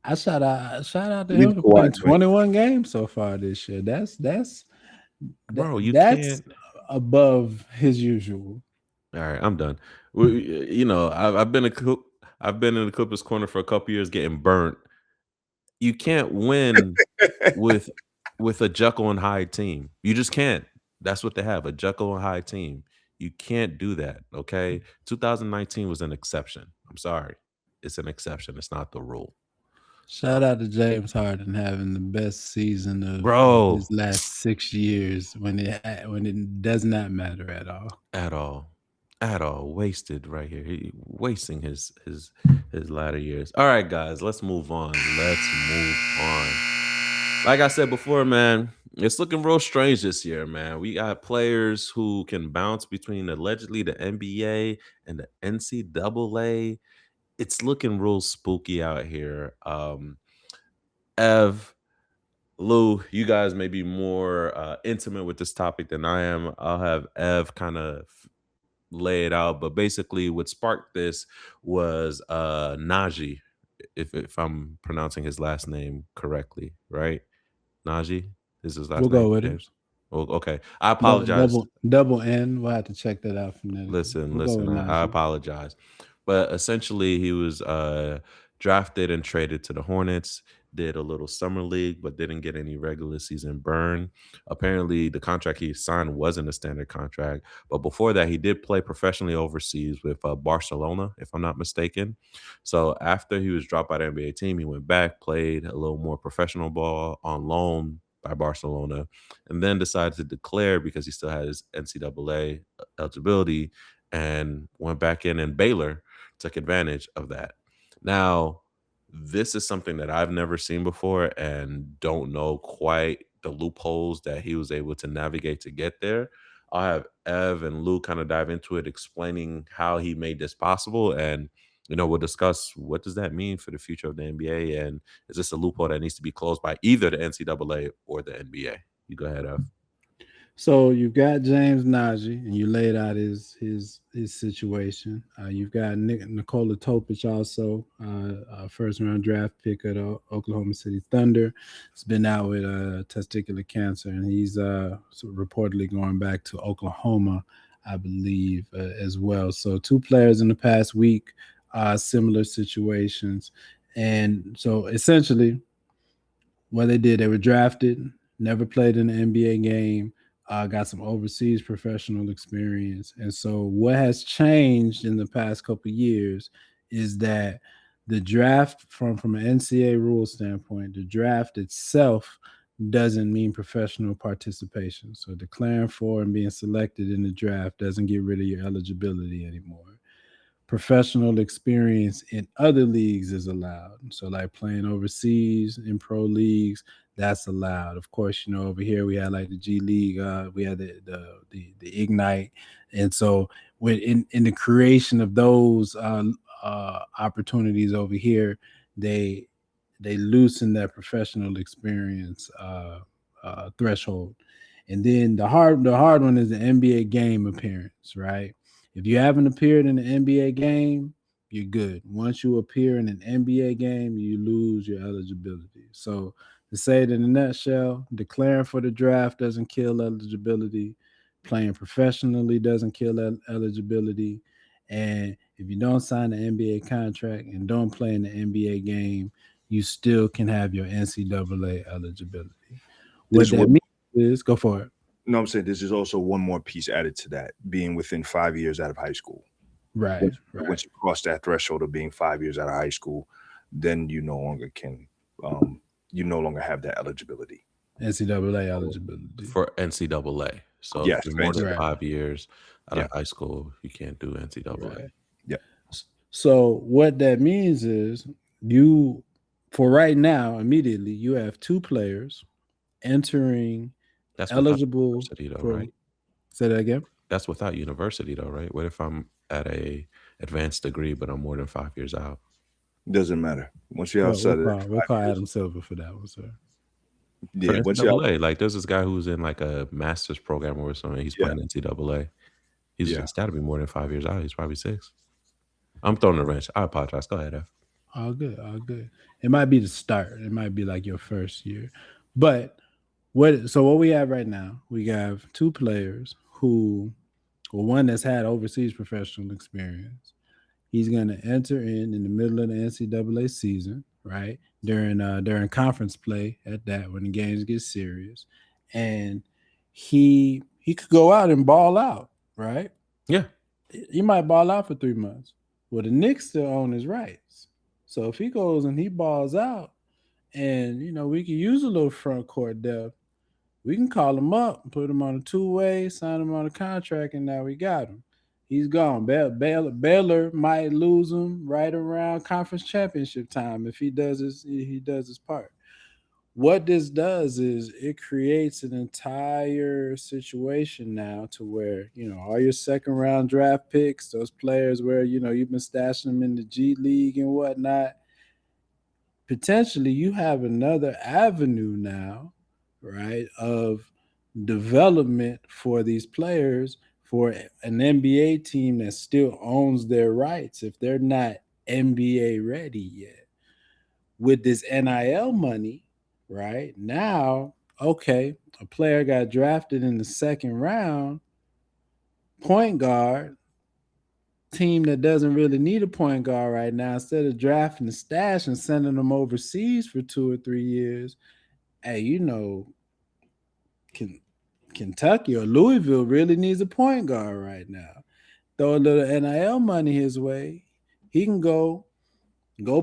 I shout out to Leave him for Kawhi playing to it. 21 games so far this year. Bro, you That's can't. above his usual. All right, I'm done. I've been I've been in the Clippers corner for a couple years getting burnt. You can't win with a Jekyll and Hyde team. You just can't. That's what they have, a Jekyll and Hyde team. You can't do that, okay? 2019 was an exception. I'm sorry. It's an exception. It's not the rule. Shout out to James Harden having the best season of Bro, his last 6 years when it does not matter at all. at all. At all. Wasted right here. He wasting his latter years. All right, guys, let's move on. Let's move on. Like I said before, man, it's looking real strange this year, man. We got players who can bounce between allegedly the NBA and the NCAA. It's looking real spooky out here. Ev, Lou, you guys may be more intimate with this topic than I am. I'll have Ev kind of lay it out, but basically what sparked this was Najee, if I'm pronouncing his last name correctly, right? Najee is his last We'll go name, with it. James. Oh, okay. I apologize. Double N. We'll have to check that out phonetically. Listen, We'll go with I Najee. apologize. But essentially he was drafted and traded to the Hornets, did a little summer league, but didn't get any regular season burn. Apparently the contract he signed wasn't a standard contract, but before that he did play professionally overseas with Barcelona, if I'm not mistaken. So after he was dropped by the NBA team, he went back, played a little more professional ball on loan by Barcelona, and then decided to declare because he still had his NCAA eligibility and went back in, and Baylor took advantage of that. Now, this is something that I've never seen before and don't know quite the loopholes that he was able to navigate to get there. I'll have Ev and Lou kind of dive into it, explaining how he made this possible. And, we'll discuss what does that mean for the future of the NBA, and is this a loophole that needs to be closed by either the NCAA or the NBA? You go ahead, Ev. So you've got James Najee, and you laid out his situation. You've got Nikola Topic, also a first round draft pick of the Oklahoma City Thunder. He's been out with testicular cancer, and he's reportedly going back to Oklahoma, I believe, as well. So two players in the past week, similar situations, and so essentially, what they were drafted, never played in an NBA game. Got some overseas professional experience. And so what has changed in the past couple of years is that the draft from an NCAA rule standpoint, the draft itself doesn't mean professional participation. So declaring for and being selected in the draft doesn't get rid of your eligibility anymore. Professional experience in other leagues is allowed. So like playing overseas in pro leagues, that's allowed. Of course, over here we had like the G League, we had the Ignite, and so in the creation of those opportunities over here, they loosen that professional experience threshold. And then the hard one is the NBA game appearance, right? If you haven't appeared in an NBA game, you're good. Once you appear in an NBA game, you lose your eligibility. So to say it in a nutshell, declaring for the draft doesn't kill eligibility. Playing professionally doesn't kill eligibility. And if you don't sign an NBA contract and don't play in the NBA game, you still can have your NCAA eligibility. What that means is, go for it. No, I'm saying this is also one more piece added to that, being within 5 years out of high school. Right. Once you cross that threshold of being 5 years out of high school, then you no longer can, you no longer have that eligibility. NCAA eligibility. for NCAA. So Yes, if you're for more than Right. 5 years out Yeah. of high school, you can't do NCAA. Right. Yeah. So what that means is you, for right now, immediately you have two players entering That's without eligible university though, for. right? Say that again. That's without university though, right? What if I'm at a advanced degree, but I'm more than 5 years out? Doesn't matter. Once you're Well, outside of that we'll 5 call years, Adam Silver for that one, sir. For yeah, once you're out, NCAA, like there's this guy who's in like a master's program or something. He's yeah, playing NCAA. yeah. It's got to be more than 5 years out. He's probably 6. I'm throwing a wrench. I apologize. Go ahead, F. All good, all good. It might be the start. It might be like your first year, but what we have right now, we have two players who, well, one that's had overseas professional experience. He's going to enter in the middle of the NCAA season, right? During conference play at that, when the games get serious, and he could go out and ball out, right? Yeah. He might ball out for 3 months. Well, the Knicks still own his rights, so if he goes and he balls out, and we can use a little front court depth, we can call him up, put him on a two-way, sign him on a contract, and now we got him. He's gone. Baylor might lose him right around conference championship time if he does his part. What this does is it creates an entire situation now to where all your second round draft picks, those players where you've been stashing them in the G League and whatnot. Potentially, you have another avenue now, right, of development for these players for an NBA team that still owns their rights if they're not NBA ready yet. With this NIL money, right now, okay, a player got drafted in the second round, point guard, team that doesn't really need a point guard right now, instead of drafting the stash and sending them overseas for 2 or 3 years, hey, Kentucky or Louisville really needs a point guard right now. Throw a little NIL money his way, he can go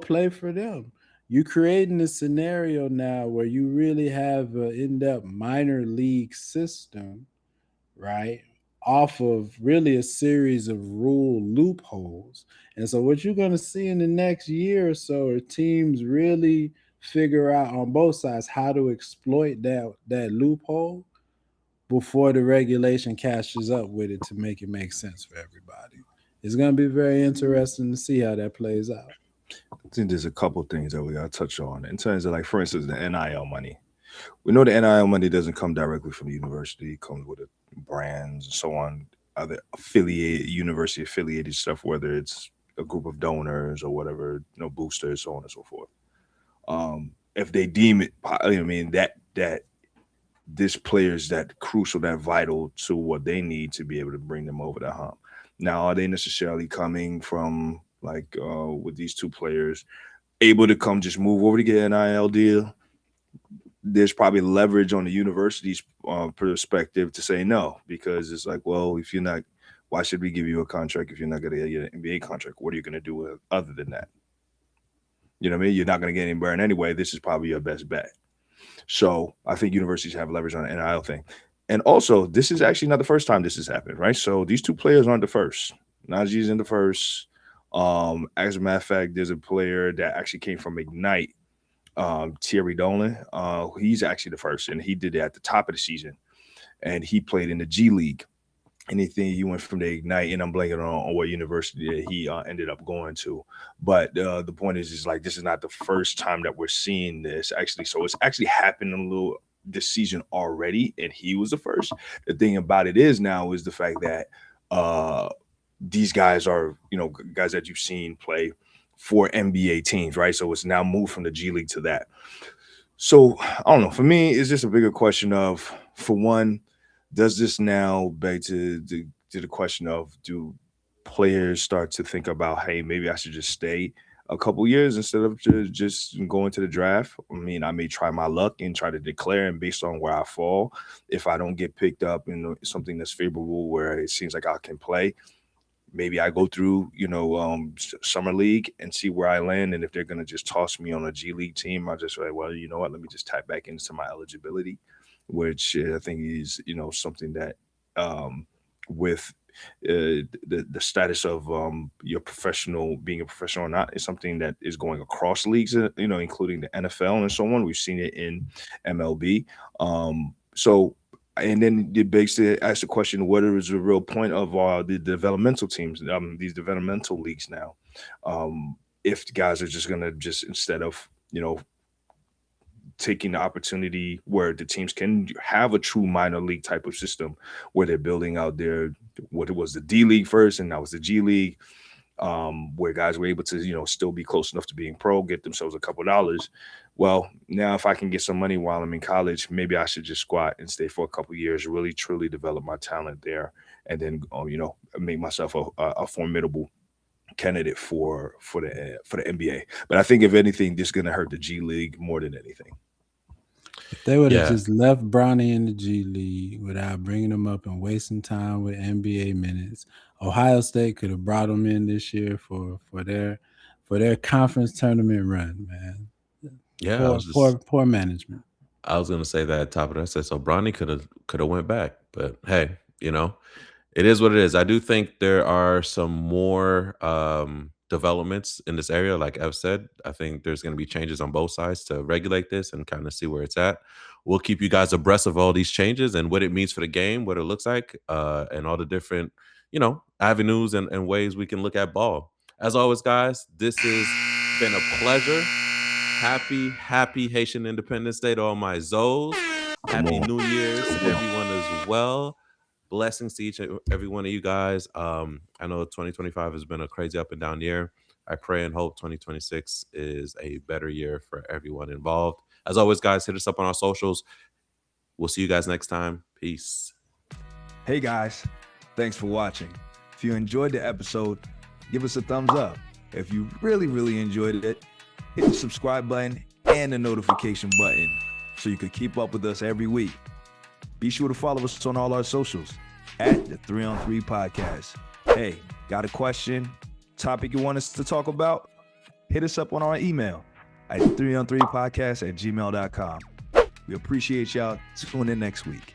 play for them. You're creating a scenario now where you really have an in-depth minor league system, right? Off of really a series of rule loopholes. And so what you're going to see in the next year or so are teams really figure out on both sides how to exploit that loophole before the regulation catches up with it to make it make sense for everybody. It's going to be very interesting to see how that plays out. I think there's a couple things that we got to touch on in terms of, like, for instance, the NIL money. We know the NIL money doesn't come directly from the university; it comes with brands and so on, other university affiliated stuff, whether it's a group of donors or whatever, boosters, so on and so forth. If they deem it, I mean that this player is that crucial, that vital to what they need to be able to bring them over the hump. Now, are they necessarily coming from, like, with these two players able to come just move over to get an NIL deal? There's probably leverage on the university's perspective to say no, because it's like, well, if you're not, why should we give you a contract if you're not going to get an NBA contract? What are you going to do with it other than that? You know what I mean? You're not going to get anywhere, and anyway, this is probably your best bet. So I think universities have leverage on the NIL thing. And also, this is actually not the first time this has happened, right? So these two players aren't the first. Najee's in the first. As a matter of fact, there's a player that actually came from Ignite, Thierry Dolan. He's actually the first, and he did it at the top of the season. And he played in the G League. Anything he went from the Ignite, and I'm blanking on what university that he ended up going to. But the point is like, this is not the first time that we're seeing this actually. So it's actually happened a little this season already, and he was the first. The thing about it is now is the fact that these guys are, guys that you've seen play for NBA teams, right? So it's now moved from the G League to that. So I don't know. For me, it's just a bigger question of, for one, does this now beg to the question of, do players start to think about, hey, maybe I should just stay a couple years instead of just going to the draft? I mean, I may try my luck and try to declare, and based on where I fall, if I don't get picked up in something that's favorable where it seems like I can play, maybe I go through, summer league and see where I land. And if they're going to just toss me on a G League team, I'll just say, well, you know what, let me just tap back into my eligibility, which I think is, something that with the status of your being a professional or not, is something that is going across leagues, including the NFL and so on. We've seen it in MLB. So, and then it begs to ask the question: what is the real point of the developmental teams, these developmental leagues now? If the guys are just gonna instead of taking the opportunity where the teams can have a true minor league type of system where they're building out what it was the D League first, and now it's the G League, where guys were able to, still be close enough to being pro, get themselves a couple dollars. Well, now if I can get some money while I'm in college, maybe I should just squat and stay for a couple years, really truly develop my talent there, and then make myself a formidable candidate for the NBA. But I think if anything, this is going to hurt the G League more than anything. If they would have just left Bronny in the G League without bringing him up and wasting time with NBA minutes, Ohio State could have brought him in this year for their conference tournament run, man. Yeah, poor management. I was gonna say that at top of that. I said so. Bronny could have went back, but hey, it is what it is. I do think there are some more developments in this area. Like Ev said, I think there's going to be changes on both sides to regulate this and kind of see where it's at. We'll keep you guys abreast of all these changes and what it means for the game, what it looks like, and all the different, avenues and ways we can look at ball. As always, guys, this has been a pleasure. Happy Haitian Independence Day to all my Zoes. Happy New Year's to everyone as well. Blessings to each and every one of you guys. I know 2025 has been a crazy up and down year. I pray and hope 2026 is a better year for everyone involved. As always, guys, hit us up on our socials. We'll see you guys next time. Peace. Hey, guys. Thanks for watching. If you enjoyed the episode, give us a thumbs up. If you really, really enjoyed it, hit the subscribe button and the notification button so you can keep up with us every week. Be sure to follow us on all our socials at the 3on3 Podcast. Hey, got a question, topic you want us to talk about? Hit us up on our email at 3on3podcast@gmail.com. We appreciate y'all. Tune in next week.